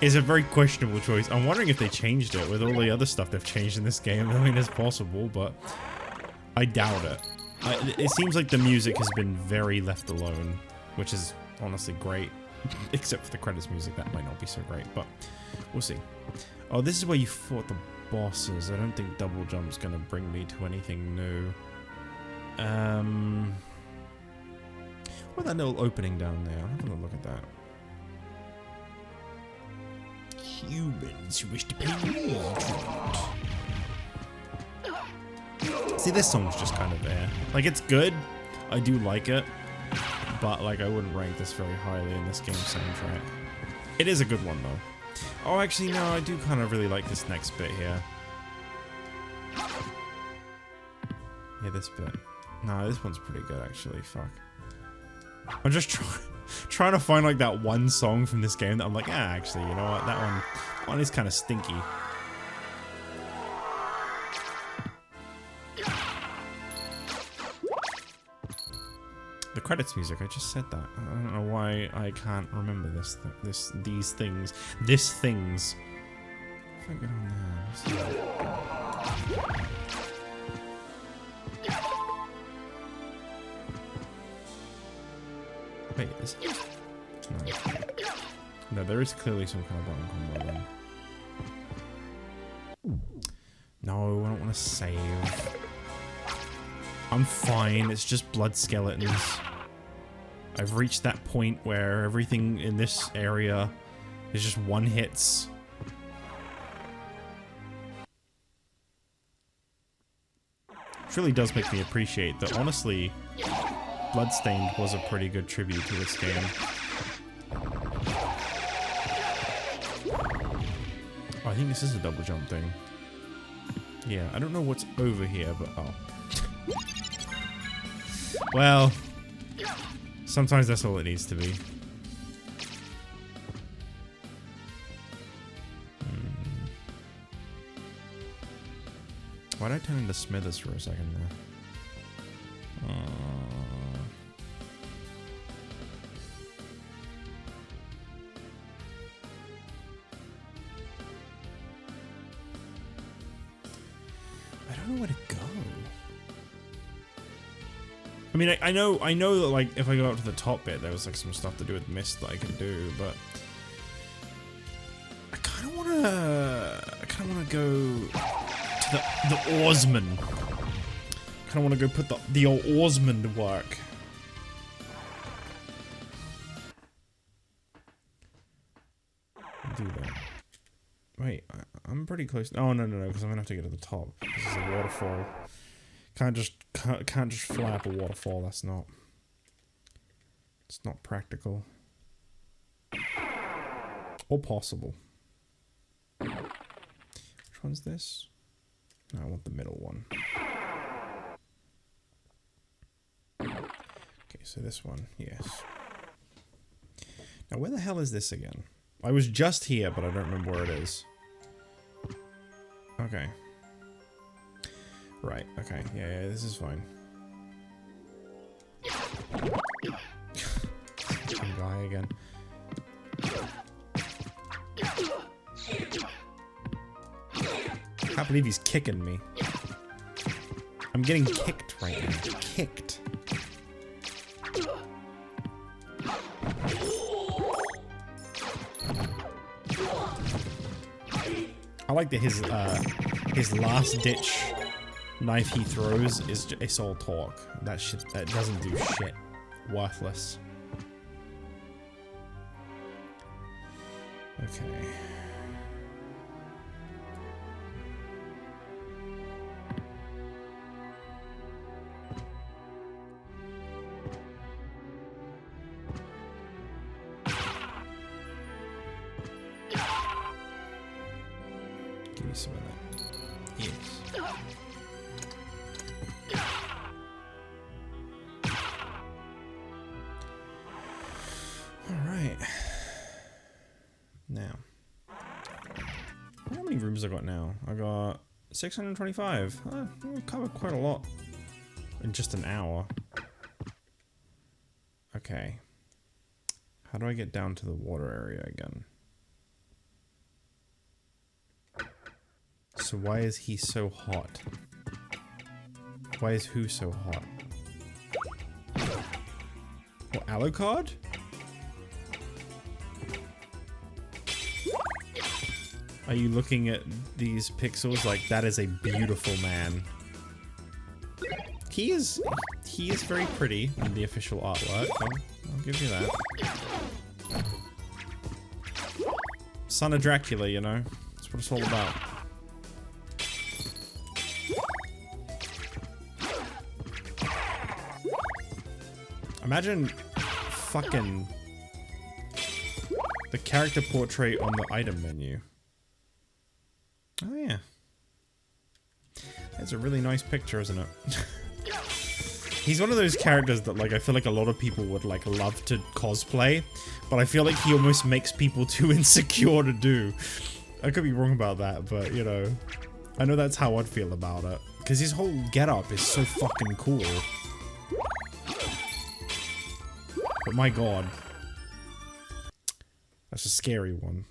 a very questionable choice. I'm wondering if they changed it with all the other stuff they've changed in this game. I mean, it's possible, but I doubt it. It seems like the music has been very left alone, which is honestly great. Except for the credits music, that might not be so great, but we'll see. Oh, this is where you fought the bosses. I don't think double jump's gonna bring me to anything new. What that little opening down there? I'm gonna look at that. Humans who wish to pay more. See, this song's just kind of there. Like, it's good. I do like it. But, like, I wouldn't rank this very highly in this game soundtrack. It is a good one, though. Oh, actually, no, I do kind of really like this next bit here. Yeah, this bit. No, this one's pretty good, actually. Fuck. I'm just trying to find, like, that one song from this game that I'm like, actually, you know what? That one is kind of stinky. The credits music, I just said that. I don't know why I can't remember these things. If I get on there, wait, is it? No, there is clearly some kind of button combo then. No, I don't want to save. I'm fine, it's just blood skeletons. I've reached that point where everything in this area is just one hits. Which really does make me appreciate that, honestly, Bloodstained was a pretty good tribute to this game. Oh, I think this is a double jump thing. Yeah, I don't know what's over here, but oh. Well, sometimes that's all it needs to be. Why'd I turn into Smithers for a second there? I don't know where to go. I mean, I know that, like, if I go up to the top bit, there was, like, some stuff to do with mist that I can do, but I kind of want to go to the oarsman. I kind of want to go put the old oarsman to work. I'll do that. Wait, I'm pretty close. Oh, no, because I'm gonna have to get to the top. This is a waterfall. Can't just fly up a waterfall. That's not. It's not practical. Or possible. Which one's this? No, I want the middle one. Okay, so this one, yes. Now, where the hell is this again? I was just here, but I don't remember where it is. Okay. Right, okay. Yeah, this is fine. Same guy again. I can't believe he's kicking me. I'm getting kicked right now. Kicked. I like that his last ditch knife he throws is it's all talk. That doesn't do shit. Worthless. Okay. me some of that. Yes. Alright. Now. How many rooms I got now? I got 625. We covered quite a lot in just an hour. Okay. How do I get down to the water area again? So why is he so hot? Why is who so hot? What, Alucard? Are you looking at these pixels like that is a beautiful man? He is very pretty in the official artwork. I'll give you that. Son of Dracula, you know? That's what it's all about. Imagine fucking the character portrait on the item menu. Oh yeah. That's a really nice picture, isn't it? He's one of those characters that, like, I feel like a lot of people would, like, love to cosplay, but I feel like he almost makes people too insecure to do. I could be wrong about that, but, you know, I know that's how I'd feel about it. Because his whole getup is so fucking cool. But my god. That's a scary one.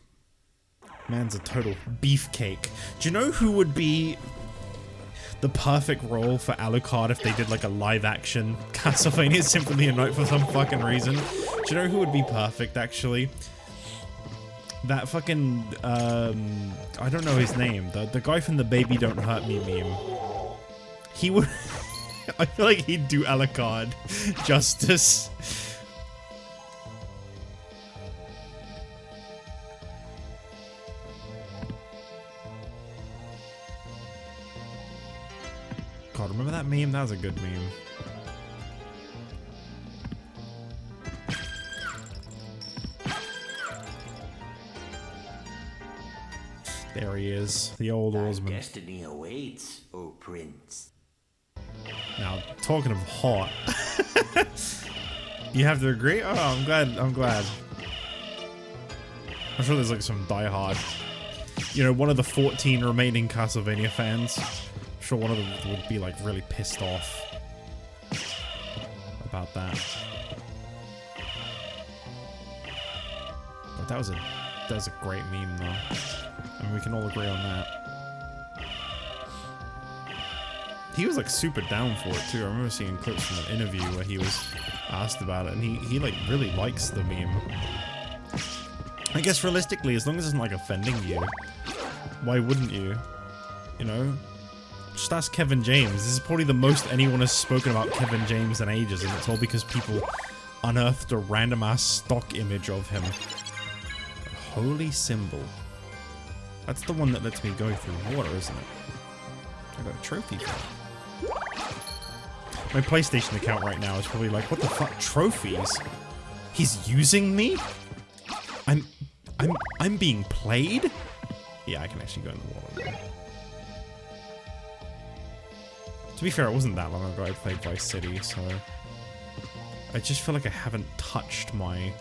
Man's a total beefcake. Do you know who would be the perfect role for Alucard if they did like a live action Castlevania Symphony of Night for some fucking reason? Do you know who would be perfect actually? That fucking I don't know his name. The guy from the Baby Don't Hurt Me meme. He would I feel like he'd do Alucard justice. God, remember that meme? That was a good meme. There he is, the old oarsman. Destiny awaits, O Prince. Now, talking of hot, you have to agree? Oh, I'm glad. I'm sure there's like some diehard, you know, one of the 14 remaining Castlevania fans. I'm sure one of them would be like really pissed off about that. But that was a great meme though. I mean, we can all agree on that. He was like super down for it too. I remember seeing clips from an interview where he was asked about it, and he like really likes the meme. I guess realistically, as long as it's not like offending you, why wouldn't you? You know? Just ask Kevin James. This is probably the most anyone has spoken about Kevin James in ages, and it's all because people unearthed a random ass stock image of him. A holy symbol. That's the one that lets me go through water, isn't it? I got a trophy for it. My PlayStation account right now is probably like, what the fuck? Trophies? He's using me? I'm being played? Yeah, I can actually go in the water now. To be fair, it wasn't that long ago I played Vice City, so I just feel like I haven't touched my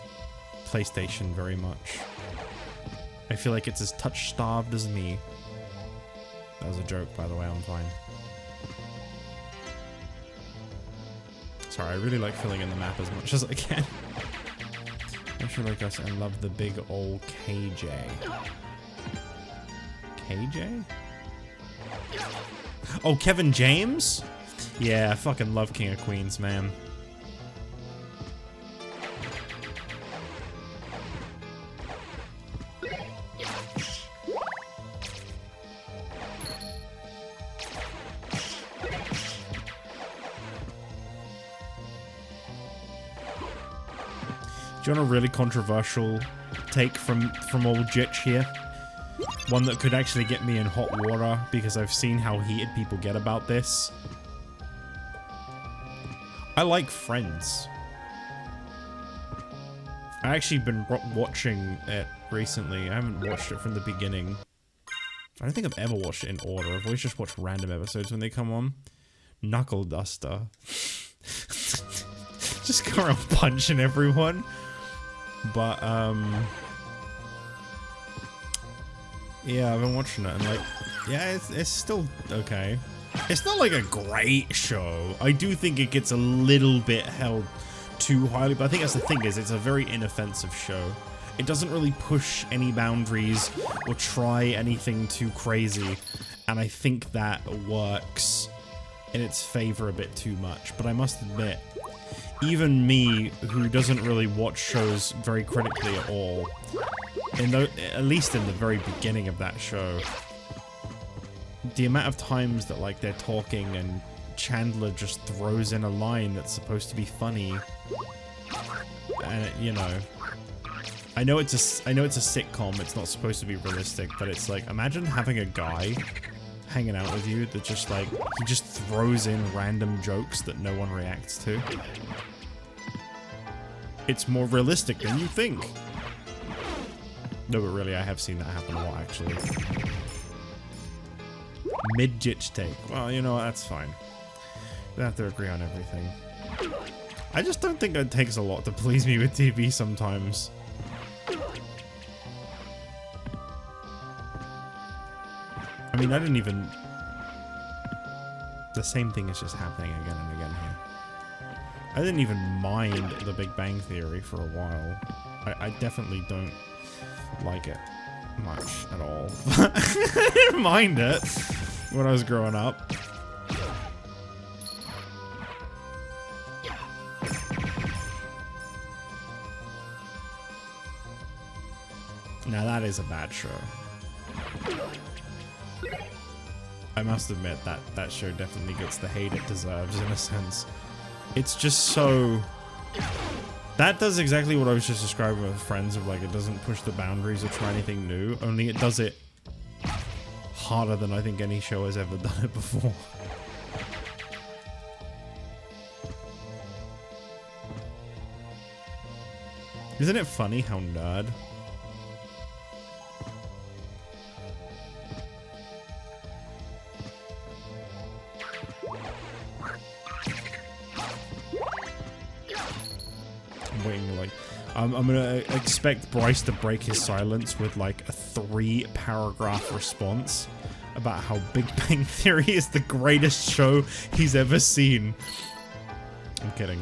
PlayStation very much. I feel like it's as touch-starved as me. That was a joke, by the way, I'm fine. Sorry, I really like filling in the map as much as I can. Much like us, I love the big old KJ. KJ? Oh, Kevin James? Yeah, I fucking love King of Queens, man. Do you want a really controversial take from old Jitch here? One that could actually get me in hot water because I've seen how heated people get about this. I like Friends. I actually been watching it recently. I haven't watched it from the beginning. I don't think I've ever watched it in order. I've always just watched random episodes when they come on. Knuckle Duster. Just go around punching everyone. But, yeah, I've been watching it and like, yeah, it's still okay. It's not like a great show. I do think it gets a little bit held too highly, but I think that's the thing is it's a very inoffensive show. It doesn't really push any boundaries or try anything too crazy, and I think that works in its favor a bit too much. But I must admit, even me, who doesn't really watch shows very critically at all, at least in the very beginning of that show, the amount of times that like they're talking and Chandler just throws in a line that's supposed to be funny, and you know, I know it's a sitcom, it's not supposed to be realistic, but it's like, imagine having a guy hanging out with you that just like, he just throws in random jokes that no one reacts to. It's more realistic than you think. No, but really, I have seen that happen a lot, actually. Midget take. Well, you know what, that's fine. We have to agree on everything. I just don't think it takes a lot to please me with TV sometimes. I mean, I didn't even... The same thing is just happening again and again here. I didn't even mind The Big Bang Theory for a while. I definitely don't like it much at all. I didn't mind it when I was growing up. Now that is a bad show. I must admit that show definitely gets the hate it deserves in a sense. It's just so... That does exactly what I was just describing with friends of like, it doesn't push the boundaries or try anything new, only it does it harder than I think any show has ever done it before. Isn't it funny how nerd? I'm gonna expect Bryce to break his silence with like a 3-paragraph response about how Big Bang Theory is the greatest show he's ever seen. I'm kidding.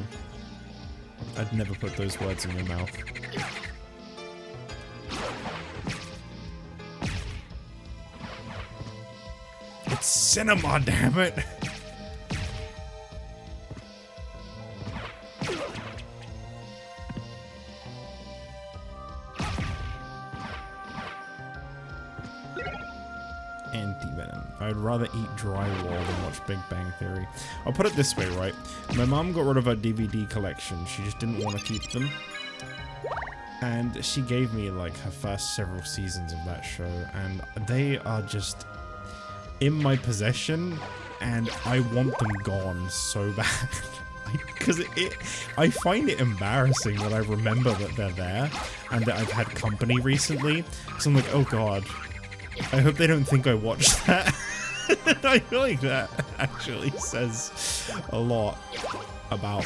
I'd never put those words in your mouth. It's cinema, damn it! I'd rather eat drywall than watch Big Bang Theory. I'll put it this way, right? My mom got rid of her DVD collection. She just didn't want to keep them. And she gave me like her first several seasons of that show. And they are just in my possession. And I want them gone so bad. Because I find it embarrassing that I remember that they're there. And that I've had company recently. So I'm like, oh god. I hope they don't think I watched that. I feel like that actually says a lot about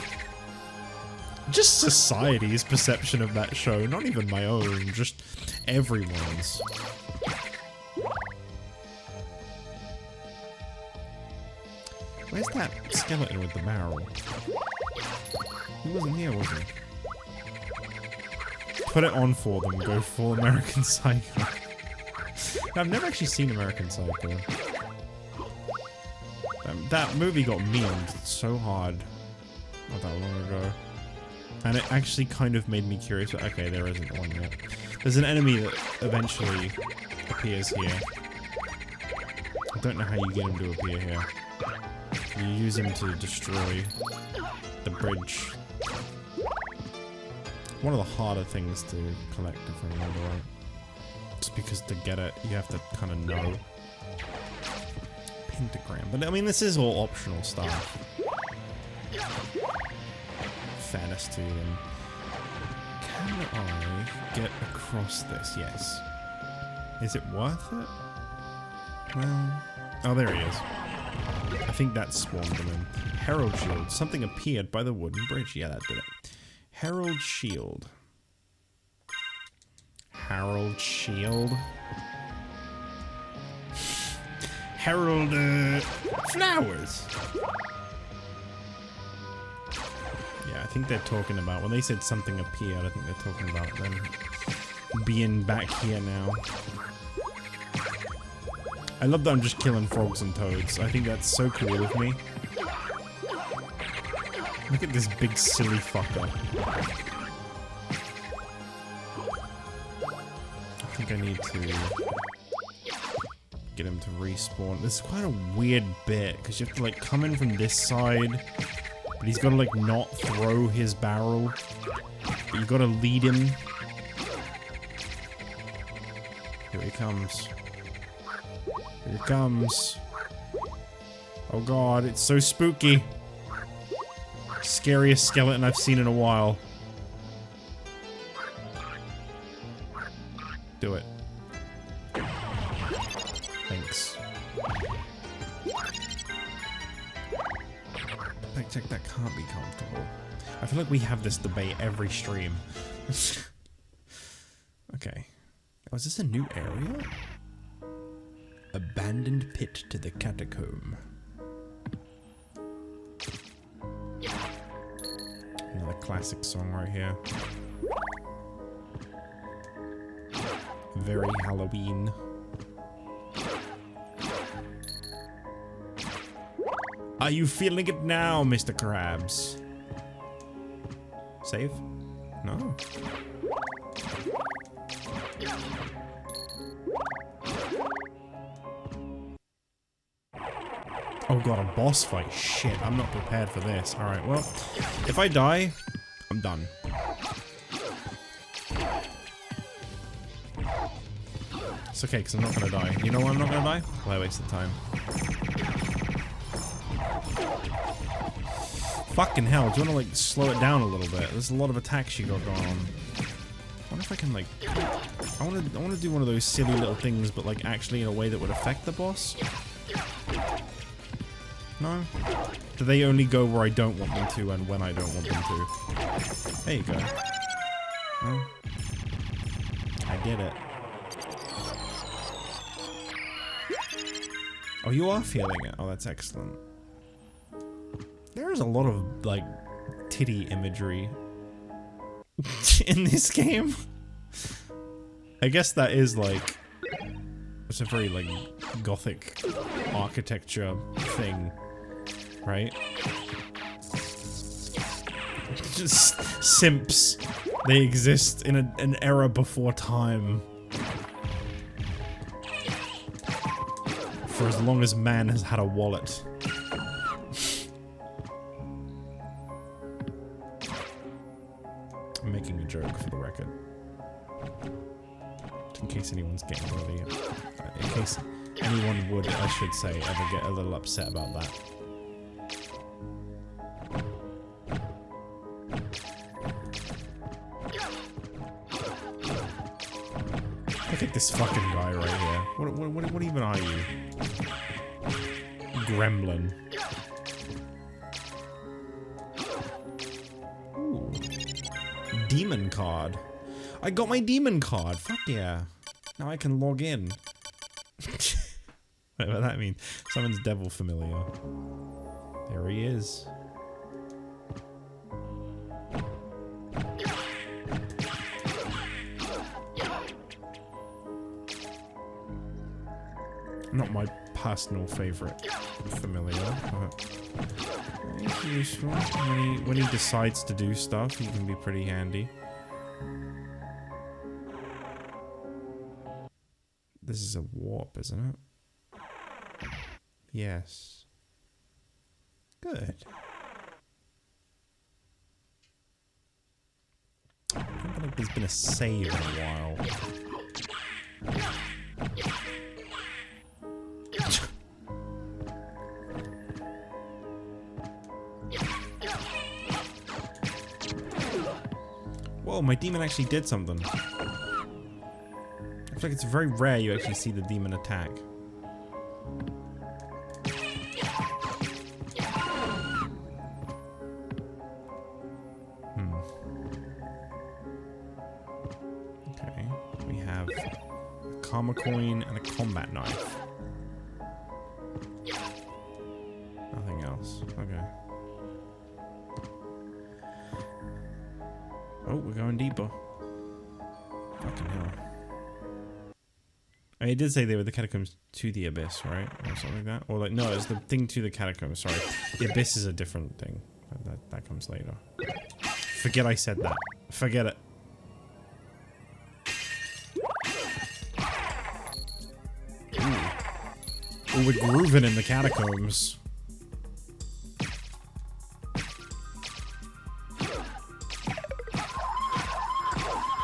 just society's perception of that show. Not even my own, just everyone's. Where's that skeleton with the barrel? He wasn't here, was he? Put it on for them. Go full American Psycho. I've never actually seen American Psycho. That movie got memed so hard not that long ago. And it actually kind of made me curious, but okay, there isn't one yet. There's an enemy that eventually appears here. I don't know how you get him to appear here. You use him to destroy the bridge. One of the harder things to collect, if I remember right. Just because to get it, you have to kind of know. Pentagram. But I mean, this is all optional stuff. Fairness to them. Can I get across this? Yes. Is it worth it? Well, oh, there he is. I think that spawned him in. Herald Shield. Something appeared by the wooden bridge. Yeah, that did it. Herald Shield. Herald Shield. Herald, flowers. Yeah, I think they're talking about, when they said something appeared, I think they're talking about them being back here now. I love that I'm just killing frogs and toads. I think that's so cool of me. Look at this big silly fucker. I think I need to get him to respawn. This is quite a weird bit, because you have to like come in from this side, but he's got to like not throw his barrel, but you got to lead him. Here he comes. Here he comes. Oh god, it's so spooky. Scariest skeleton I've seen in a while. Do it. Thanks. Check, that can't be comfortable. I feel like we have this debate every stream. Okay. Oh, is this a new area? Abandoned pit to the catacomb. Another classic song right here. Very Halloween. Are you feeling it now, Mr. Krabs? Save? No. Oh god, a boss fight. Shit, I'm not prepared for this. Alright, well, if I die, I'm done. It's okay, because I'm not gonna die. You know why I'm not gonna die? Why waste the time? Fucking hell, do you wanna like slow it down a little bit? There's a lot of attacks you got going on. I wonder if I can like... I wanna do one of those silly little things, but like actually in a way that would affect the boss. No? Do they only go where I don't want them to and when I don't want them to? There you go. No? I did it. Oh, you are feeling it. Oh, that's excellent. There is a lot of, like, titty imagery in this game. I guess that is, like... It's a very, like, gothic architecture thing. Right? Just simps. They exist in an era before time. For as long as man has had a wallet. I'm making a joke for the record. In case anyone's getting really... in case anyone would, I should say, ever get a little upset about that. Look at this fucking guy right here. What even are you? Gremlin. Ooh. Demon card. I got my demon card. Fuck yeah. Now I can log in. Whatever that means. Someone's devil familiar. There he is. Not my personal favorite familiar, but he's useful. When he decides to do stuff, he can be pretty handy. This is a warp, isn't it? Yes. Good. I don't feel like there's been a save in a while. Whoa, my demon actually did something. I feel like it's very rare you actually see the demon attack. karma coin, and a combat knife. Nothing else. Okay. Oh, we're going deeper. Fucking hell. I mean, it did say they were the catacombs to the abyss, right? Or something like that? Or like, no, it's the thing to the catacombs, sorry. The abyss is a different thing. That comes later. Forget I said that. Forget it. Ooh. Ooh, we're grooving in the catacombs.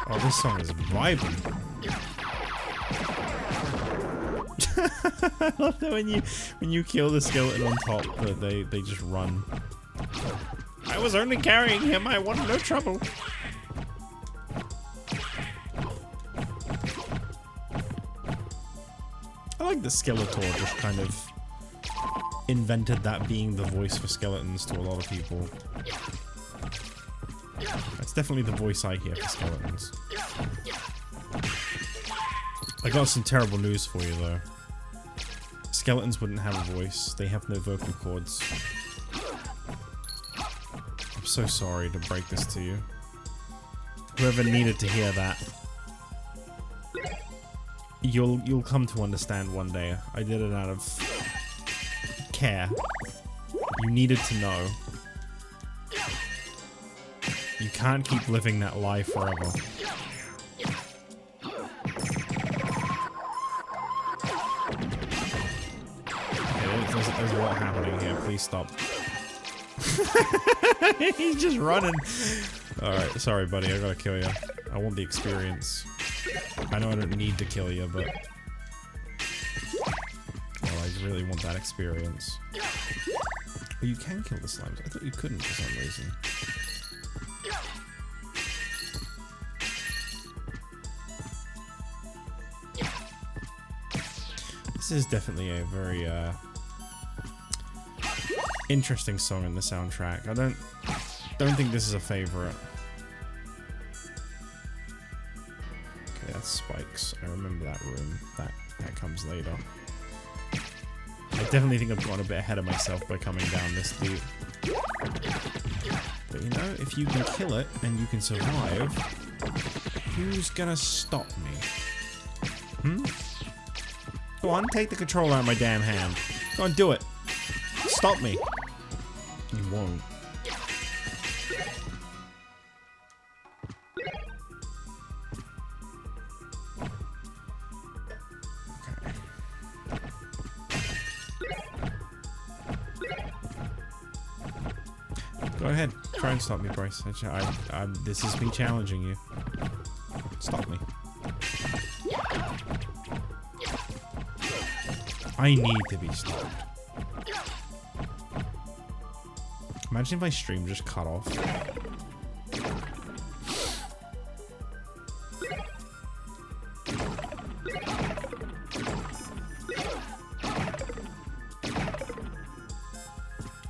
Oh, this song is vibing. I love that when you kill the skeleton on top, that they just run. I was only carrying him. I wanted no trouble. I like that Skeletor just kind of invented that being the voice for skeletons to a lot of people. That's definitely the voice I hear for skeletons. I got some terrible news for you though. Skeletons wouldn't have a voice. They have no vocal cords. I'm so sorry to break this to you. Whoever needed to hear that. You'll come to understand one day. I did it out of care. You needed to know. You can't keep living that lie forever. There's a lot happening here. Please stop. He's just running. Alright, sorry buddy, I gotta kill you. I want the experience. I know I don't need to kill you, but... well, I really want that experience. But you can kill the slimes. I thought you couldn't for some reason. This is definitely a very, interesting song in the soundtrack. I don't think this is a favorite. Okay, that's spikes. I remember that room. That comes later. I definitely think I've gone a bit ahead of myself by coming down this deep. But you know, if you can kill it and you can survive, who's gonna stop me? Hmm? Go on, take the controller out of my damn hand. Go on, do it. Stop me. You won't. Okay. Go ahead. Try and stop me, Bryce. This is me challenging you. Stop me. I need to be stopped. Imagine if my stream just cut off.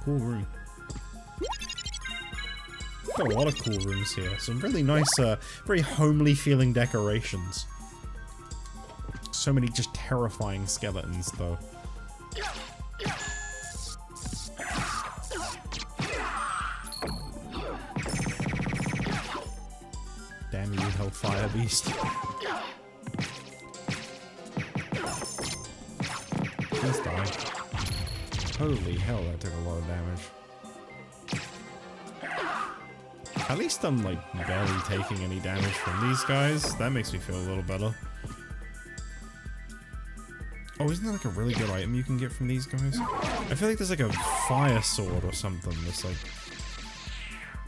Cool room. Got a lot of cool rooms here. Some really nice, very homely feeling decorations. So many just terrifying skeletons, though. Damn you, Hellfire Beast. Please die. Holy hell, that took a lot of damage. At least I'm, like, barely taking any damage from these guys. That makes me feel a little better. Oh, isn't that like a really good item you can get from these guys? I feel like there's like a fire sword or something that's like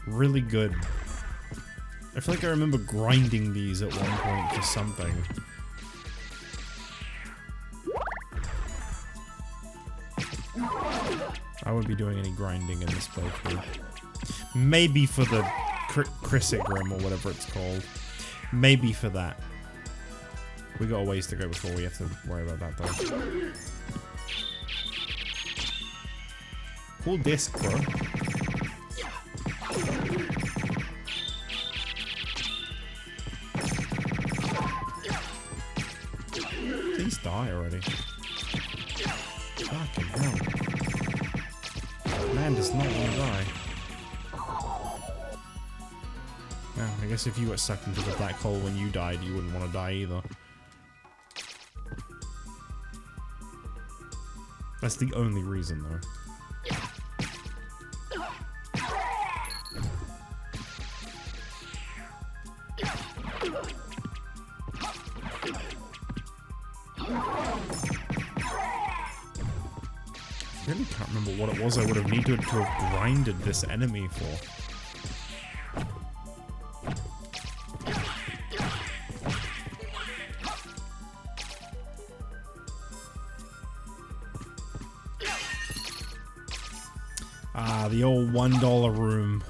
really good. I feel like I remember grinding these at one point for something. I wouldn't be doing any grinding in this playthrough. Maybe for the Chrysogrim or whatever it's called. Maybe for that. We got a ways to go before we have to worry about that though. Cool disc, bro. Yeah, I guess if you got sucked into the black hole when you died, you wouldn't want to die either. That's the only reason, though. I really can't remember what it was I would have needed to have grinded this enemy for. Ah, the old $1 room.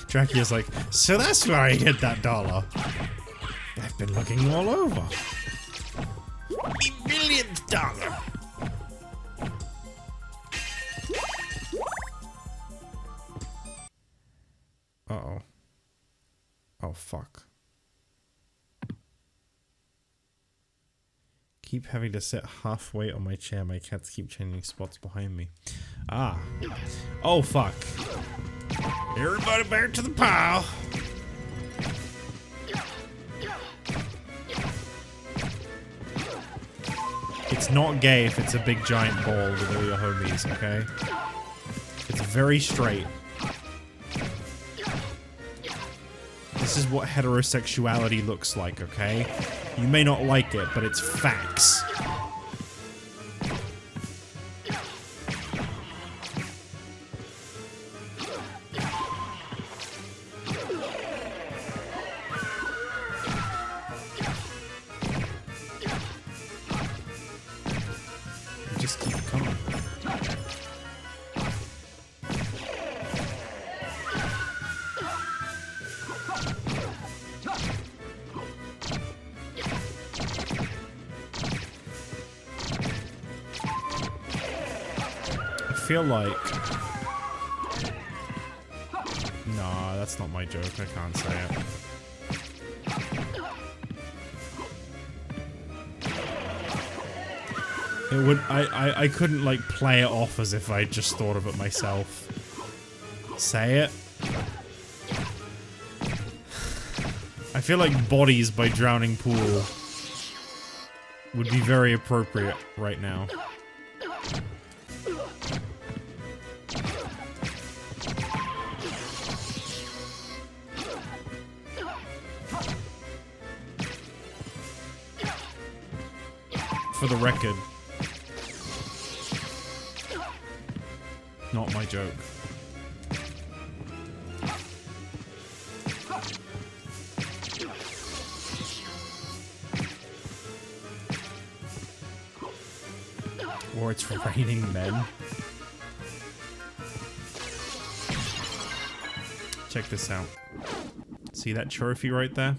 Dracula's like, so that's where I hid that dollar. I've been looking all over. The millionth dollar. Uh-oh. Oh, fuck. Keep having to sit halfway on my chair. My cats keep changing spots behind me. Ah. Oh, fuck. Everybody back to the pile. It's not gay if it's a big giant ball with all your homies, okay? It's very straight. This is what heterosexuality looks like, okay? You may not like it, but it's facts. Just keep coming. I feel like... Nah, that's not my joke. I can't say it. It would... I couldn't, like, play it off as if I just thought of it myself. Say it? I feel like Bodies by Drowning Pool would be very appropriate right now. For the record. Not my joke. Or it's raining men. Check this out. See that trophy right there?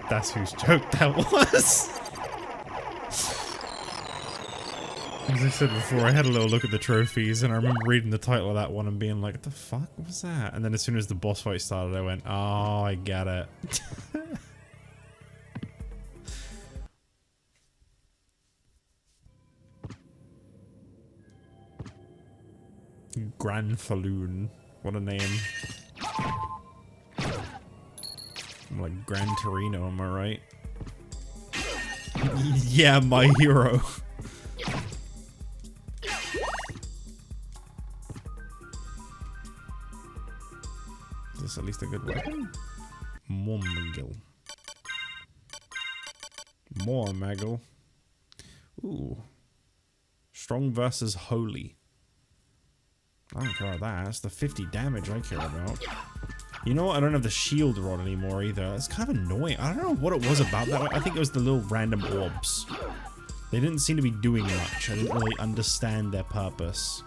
That's whose joke that was. As I said before, I had a little look at the trophies, and I remember reading the title of that one and being like, what the fuck was that? And then as soon as the boss fight started, I went, oh, I get it. Grand Falloon. What a name. I'm like Gran Torino, am I right? Yeah, my hero. Is this at least a good weapon? More Magil. More Magil. Ooh. Strong versus Holy. I don't care about that. It's the 50 damage I care about. You know what? I don't have the shield rod anymore either. It's kind of annoying. I don't know what it was about that. I think it was the little random orbs. They didn't seem to be doing much. I didn't really understand their purpose.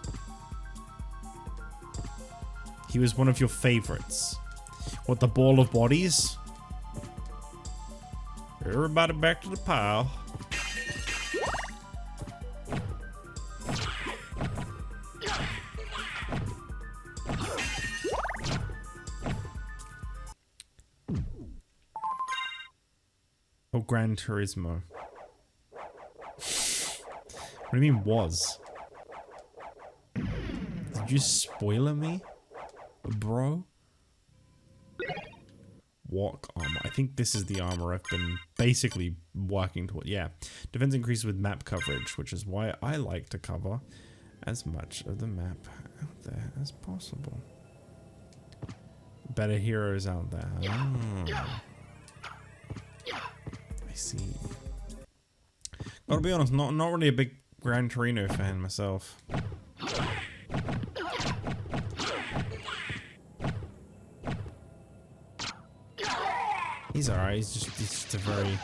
He was one of your favorites. What, the ball of bodies? Everybody back to the pile. Oh, Gran Turismo. What do you mean was? you spoiler me, bro? Walk armor. I think this is the armor I've been basically working toward. Yeah. Defense increases with map coverage, which is why I like to cover as much of the map out there as possible. Better heroes out there. Oh. I see. Gotta be honest, not really a big Gran Torino fan myself. He's alright, he's just a very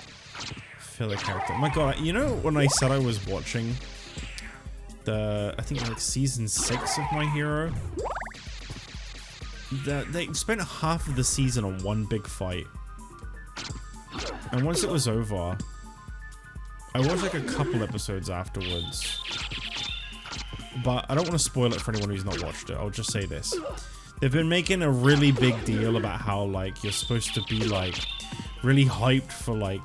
filler character. Oh my god, you know when I said I was watching I think like season 6 of My Hero? They spent half of the season on one big fight. And once it was over, I watched like a couple episodes afterwards. But I don't want to spoil it for anyone who's not watched it. I'll just say this. They've been making a really big deal about how like you're supposed to be like really hyped for like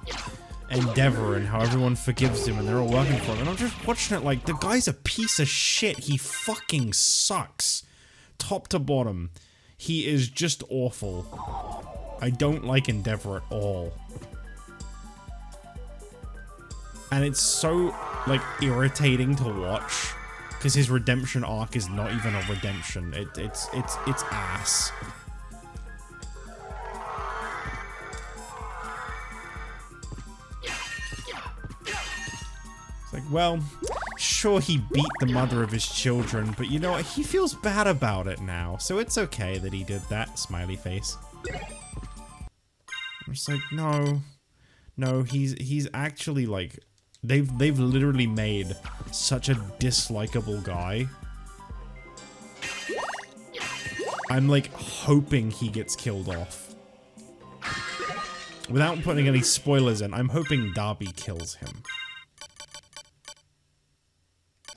Endeavor and how everyone forgives him and they're all working for him. And I'm just watching it like the guy's a piece of shit. He fucking sucks. Top to bottom. He is just awful. I don't like Endeavor at all. And it's so like irritating to watch. Because his redemption arc is not even a redemption. It's ass. It's like, well, sure he beat the mother of his children, but you know what? He feels bad about it now, so it's okay that he did that. Smiley face. I'm just like, no, he's actually like, they've literally made such a dislikable guy. I'm like hoping he gets killed off. Without putting any spoilers in, I'm hoping Darby kills him.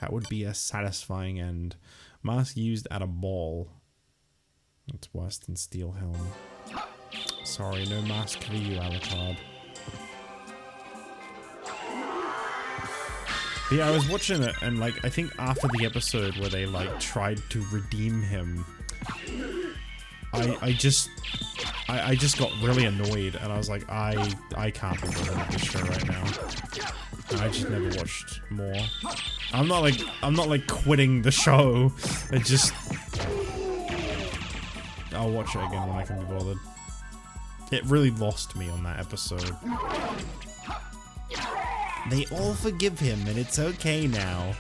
That would be a satisfying end. Mask used at a ball. It's worse than Steel Helm. Sorry, no mask for you, Alucard. But yeah, I was watching it, and like, I think after the episode where they like tried to redeem him, I just got really annoyed, and I was like, I can't be bothered with this show right now. And I just never watched more. I'm not like quitting the show. It just, I'll watch it again when I can be bothered. It really lost me on that episode. They all forgive him, and it's okay now.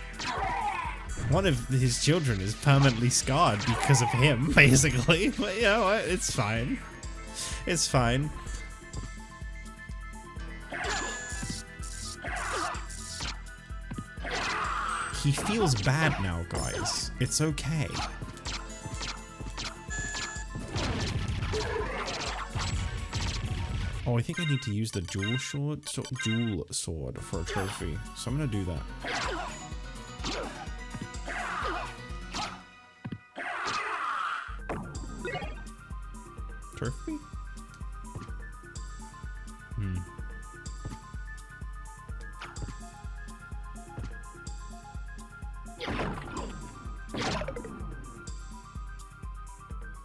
One of his children is permanently scarred because of him, basically. But you know what? It's fine. It's fine. He feels bad now, guys. It's okay. Oh, I think I need to use the jewel sword for a trophy. So I'm gonna do that. Trophy?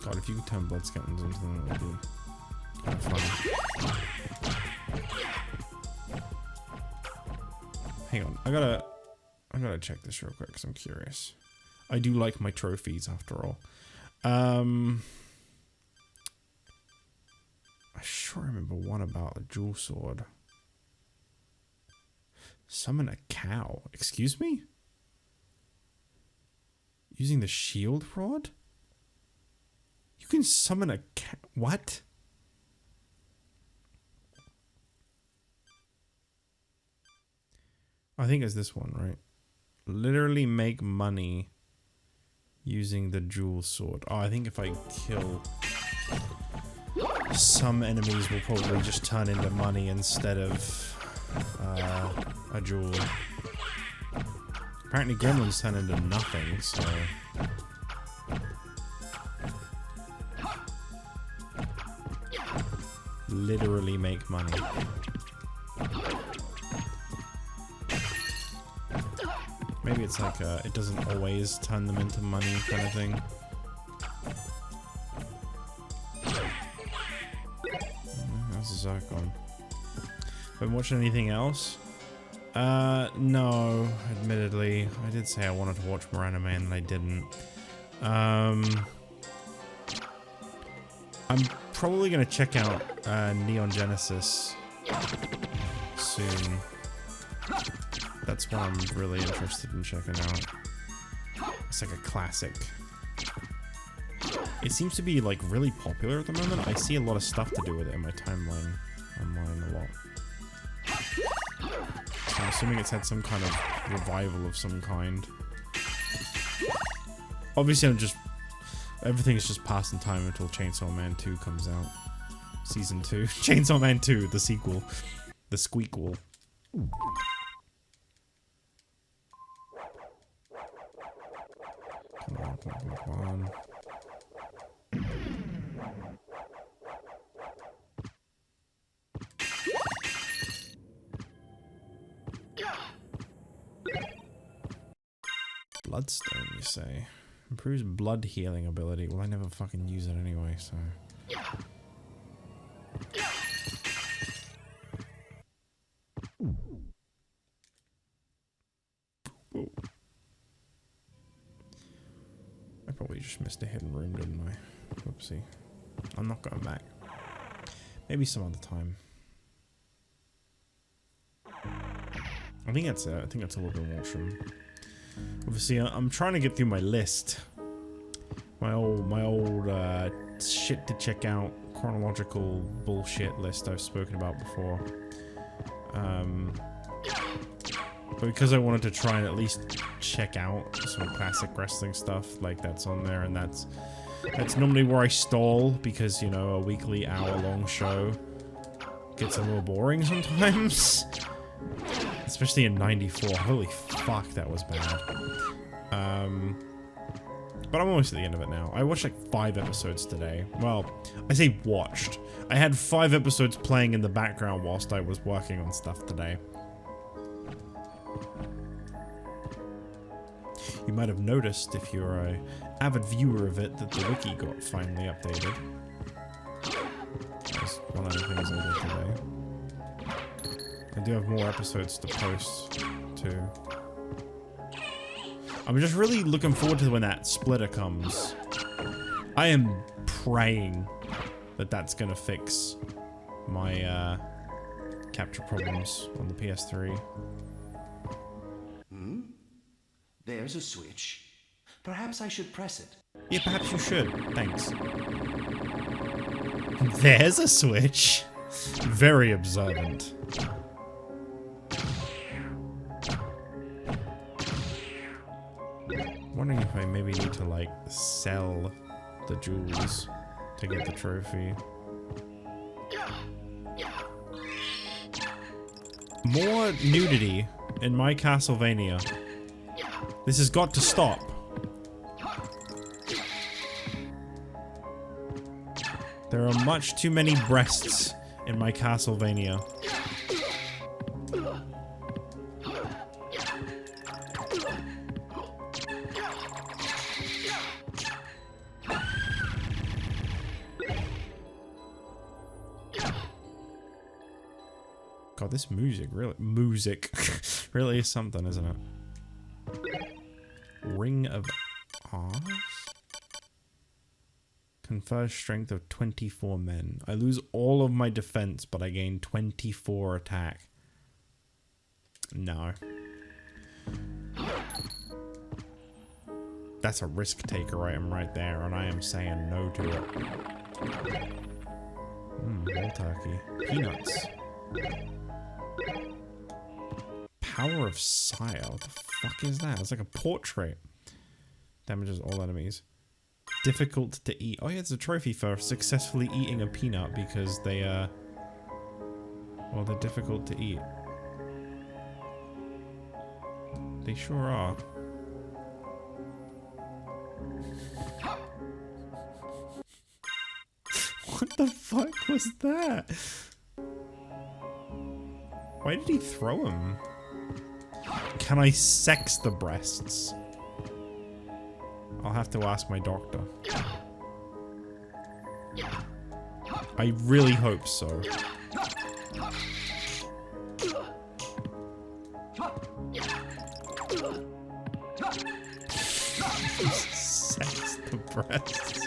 God, if you could turn blood skeletons into them, that would be kind of fun. Hang on, I gotta check this real quick because I'm curious. I do like my trophies after all. I sure remember one about a jewel sword. Summon a cow. Excuse me? Using the shield rod? You can summon a cow. What? I think it's this one, right? Literally make money using the jewel sword. Oh, I think if I kill some enemies will probably just turn into money instead of a jewel. Apparently gremlins turn into nothing, so... Literally make money. Maybe it's like it doesn't always turn them into money kind of thing. How's the Zircon? Been watching anything else? No, admittedly. I did say I wanted to watch more anime and I didn't. I'm probably gonna check out Neon Genesis soon. That's what I'm really interested in checking out. It's like a classic. It seems to be like really popular at the moment. I see a lot of stuff to do with it in my timeline online a lot. So I'm assuming it's had some kind of revival of some kind. Obviously everything's just passing time until Chainsaw Man 2 comes out. Season 2. Chainsaw Man 2, the sequel. The squeakquel. Come on, come on, come on. Bloodstone, you say? Improves blood healing ability. Well, I never fucking use it anyway, so... Ooh. I probably just missed a hidden room, didn't I? Whoopsie. I'm not going back. Maybe some other time. I think that's it. I think that's all we've been watching. Obviously, I'm trying to get through my list. My old shit to check out, chronological bullshit list I've spoken about before. But because I wanted to try and at least check out some classic wrestling stuff, like that's on there, and that's normally where I stall because, you know, a weekly hour-long show gets a little boring sometimes. Especially in '94. Holy fuck, that was bad. But I'm almost at the end of it now. I watched like 5 episodes today. Well, I say watched. I had 5 episodes playing in the background whilst I was working on stuff today. You might have noticed, if you're an avid viewer of it, that the wiki got finally updated. That was one of the things I did today. I do have more episodes to post, too. I'm just really looking forward to when that splitter comes. I am praying that that's gonna fix my capture problems on the PS3. There's a switch. Perhaps I should press it. Yeah, perhaps you should. Thanks. There's a switch. Very observant. Wondering if I maybe need to like sell the jewels to get the trophy. More nudity in my Castlevania. This has got to stop. There are much too many breasts in my Castlevania. God, this music really is something, isn't it? Ring of Ours? Confers strength of 24 men. I lose all of my defense, but I gain 24 attack. No. That's a risk taker item right there, and I am saying no to it. Whole turkey. Peanuts. Power of Sire. What the fuck is that? It's like a portrait. Damages all enemies. Difficult to eat. Oh yeah, it's a trophy for successfully eating a peanut because they, well, they're difficult to eat. They sure are. What the fuck was that? Why did he throw him? Can I sex the breasts? I'll have to ask my doctor. I really hope so. Sex the breasts.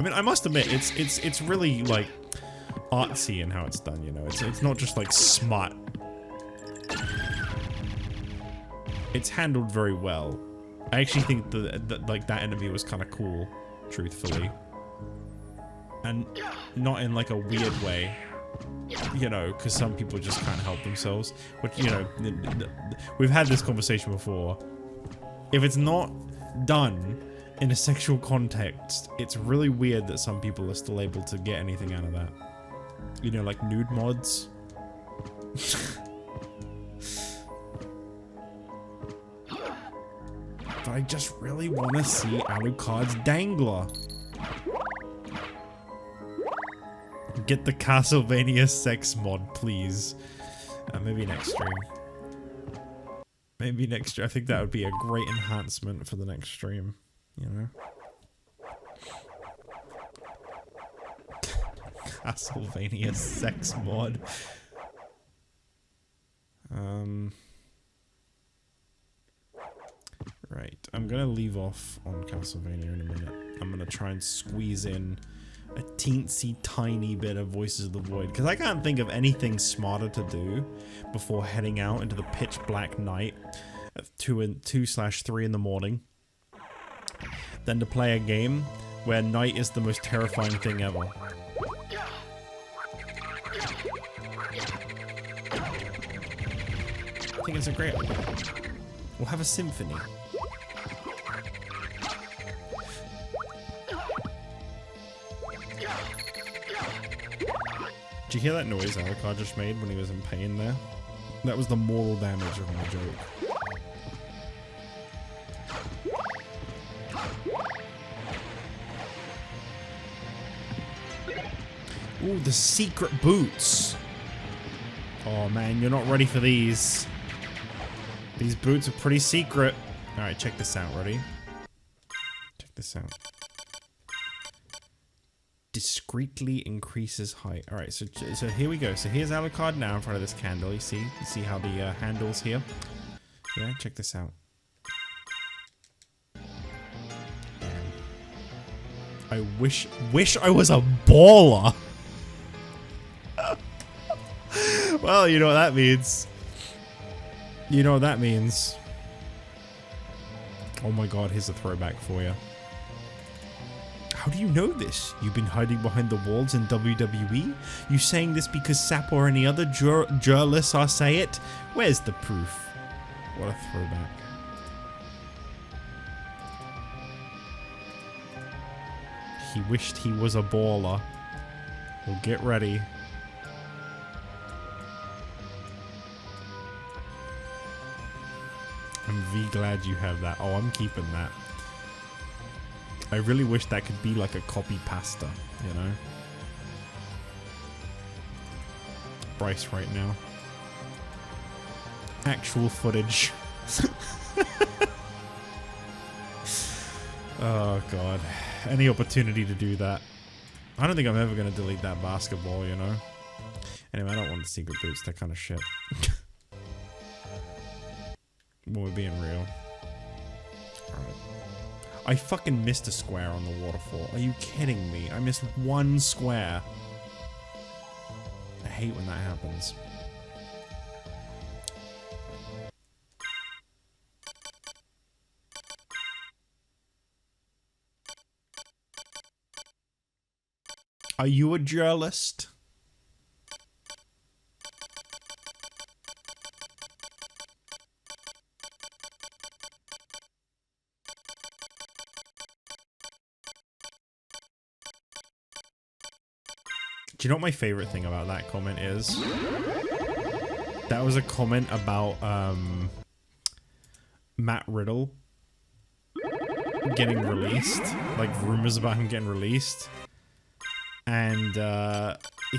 I mean, I must admit, it's really like artsy in how it's done. You know, it's not just like smut. It's handled very well. I actually think that enemy was kind of cool, truthfully, and not in like a weird way. You know, because some people just can't help themselves. Which, you know, we've had this conversation before. If it's not done in a sexual context, it's really weird that some people are still able to get anything out of that. You know, like nude mods. But I just really want to see Alucard's dangler. Get the Castlevania sex mod, please. Maybe next stream. Maybe next stream. I think that would be a great enhancement for the next stream. You know? Castlevania sex mod. Right. I'm gonna leave off on Castlevania in a minute. I'm gonna try and squeeze in a teensy tiny bit of Voices of the Void, because I can't think of anything smarter to do before heading out into the pitch black night at 2/3 in the morning than to play a game where night is the most terrifying thing ever. I think it's a great idea. We'll have a symphony. Did you hear that noise Alucard just made when he was in pain there? That was the moral damage of my joke. Ooh, the secret boots. Oh man, you're not ready for these. These boots are pretty secret. Alright, check this out. Ready? Check this out. Discreetly increases height. Alright, so here we go. So here's Alucard now in front of this candle. You see how the handle's here? Yeah, check this out. I wish I was a baller. Well, you know what that means. You know what that means. Oh my god, here's a throwback for you. How do you know this? You've been hiding behind the walls in WWE? You saying this because Sap or any other journalists are say it? Where's the proof? What a throwback. He wished he was a baller. Well, get ready. I'm glad you have that. Oh, I'm keeping that. I really wish that could be like a copy pasta, you know? Bryce right now. Actual footage. Oh god. Any opportunity to do that. I don't think I'm ever going to delete that basketball, you know? Anyway, I don't want the secret boots, that kind of shit. Well, we're being real. Alright. I fucking missed a square on the waterfall. Are you kidding me? I missed one square. I hate when that happens. Are you a journalist? Do you know what my favorite thing about that comment is? That was a comment about Matt Riddle getting released. Like rumors about him getting released. and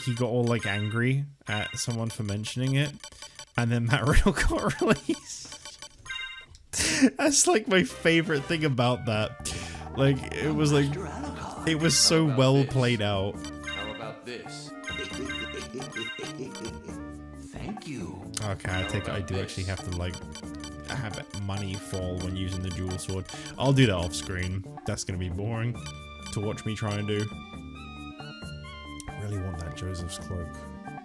he got all like angry at someone for mentioning it, and then Matt Riddle got released. That's like my favorite thing about that. Like it was like it was so well played out. How about this? Thank you. Okay, I take it I do actually have to like have money fall when using the dual sword. I'll do that off screen. That's gonna be boring to watch me try and do. I really want that Joseph's cloak.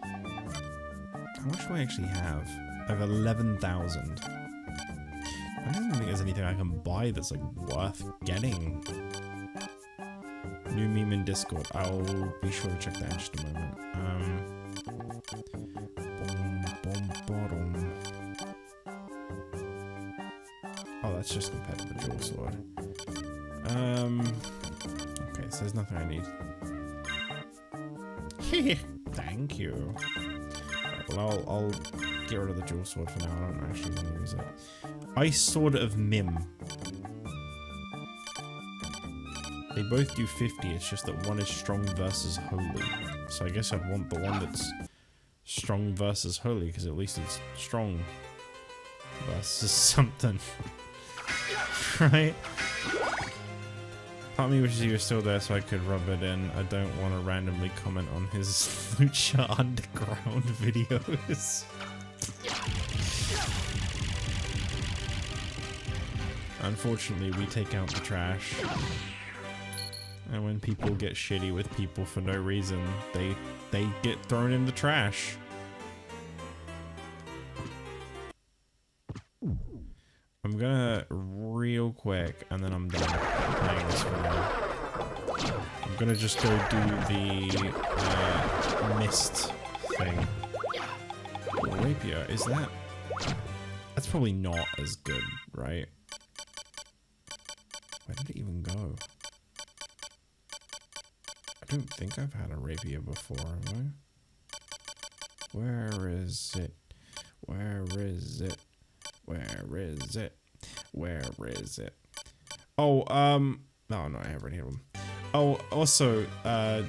How much do I actually have? I have 11,000. I don't even think there's anything I can buy that's like worth getting. New meme in Discord. I'll be sure to check that in just a moment. Bottom. Oh, that's just compared to the dual sword. Okay, so there's nothing I need. Thank you. Right, well, I'll get rid of the dual sword for now. I don't actually want to use it. Ice Sword of Mim. They both do 50, it's just that one is strong versus holy. So I guess I'd want the one that's strong versus holy, because at least it's strong versus something. Right? Part of me wishes he was still there so I could rub it in. I don't want to randomly comment on his Lucha Underground videos. Unfortunately, we take out the trash. And when people get shitty with people for no reason, they get thrown in the trash. I'm gonna real quick, and then I'm done playing this for now. I'm gonna just go do the mist thing. Rapier, is that? That's probably not as good, right? Where did it even go? I don't think I've had a rapier before, have I? Where is it? Where is it? Where is it? Where is it? Oh, no, I have already had one. Oh, also, I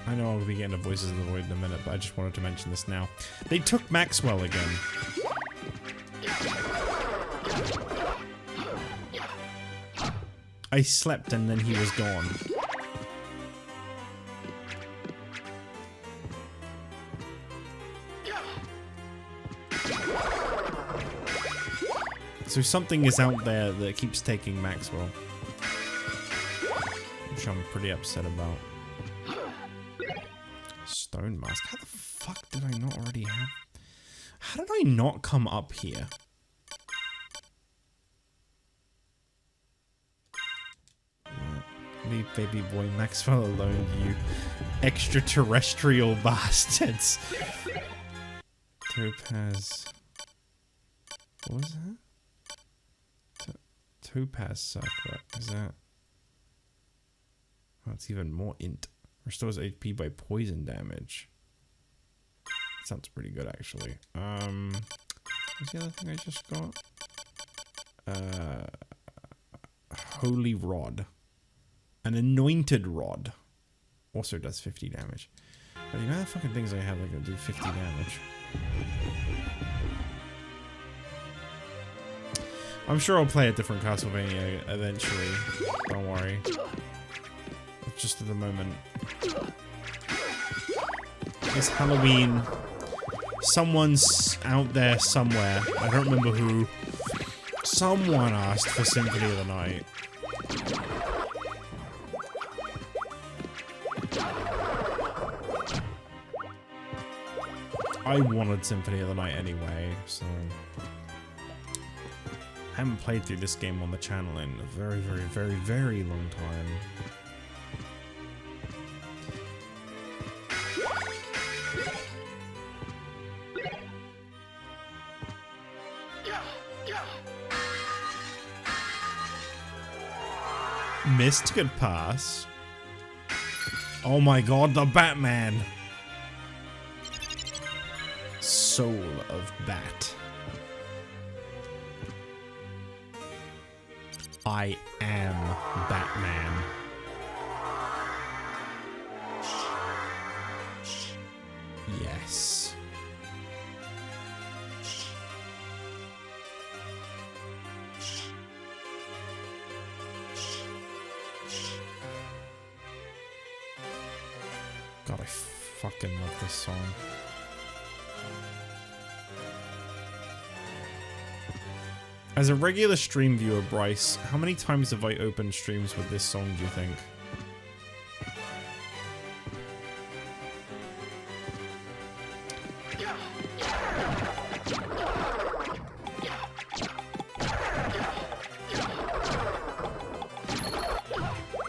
know I'll be getting to Voices of the Void in a minute, but I just wanted to mention this now. They took Maxwell again. I slept and then he was gone. So something is out there that keeps taking Maxwell. Which I'm pretty upset about. Stone Mask. How the fuck did I not already have? How did I not come up here? Leave baby boy Maxwell alone, you extraterrestrial bastards. Topaz. What was that? Topaz circlet. Is that? Oh, it's even more int. Restores HP by poison damage. Sounds pretty good, actually. What's the other thing I just got? Holy Rod. An anointed rod. Also does 50 damage. But the amount of fucking things I have that can do 50 damage. I'm sure I'll play a different Castlevania eventually. Don't worry. It's just at the moment. It's Halloween. Someone's out there somewhere. I don't remember who. Someone asked for Symphony of the Night. I wanted Symphony of the Night anyway, so... I haven't played through this game on the channel in a very, very, very, very long time. Mist could pass. Oh my god, the Batman! Soul of Bat. I am Batman. God, I fucking love this song. As a regular stream viewer, Bryce, how many times have I opened streams with this song, do you think?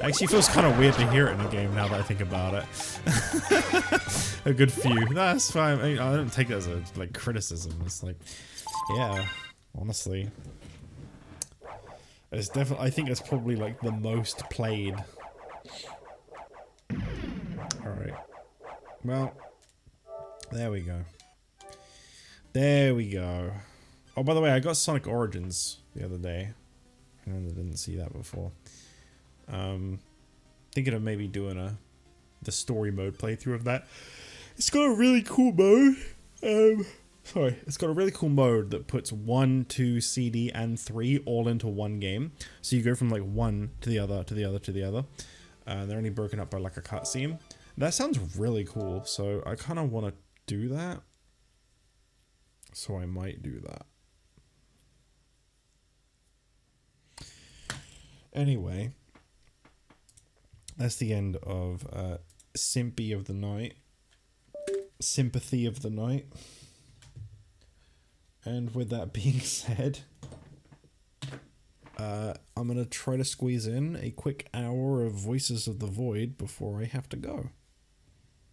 Actually feels kind of weird to hear it in a game now that I think about it. A good few. No, that's fine. I don't take it as a like criticism. It's like, yeah, honestly, it's definitely. I think it's probably like the most played. All right. Well, there we go. There we go. Oh, by the way, I got Sonic Origins the other day, and I didn't see that before. Thinking of maybe doing the story mode playthrough of that. It's got a really cool mode. It's got a really cool mode that puts 1, 2, CD, and 3 all into one game. So you go from like one to the other, to the other, to the other. They're only broken up by like a cutscene. That sounds really cool. So I kind of want to do that. So I might do that. Anyway. That's the end of Sympathy of the Night. Sympathy of the Night. And with that being said, I'm going to try to squeeze in a quick hour of Voices of the Void before I have to go.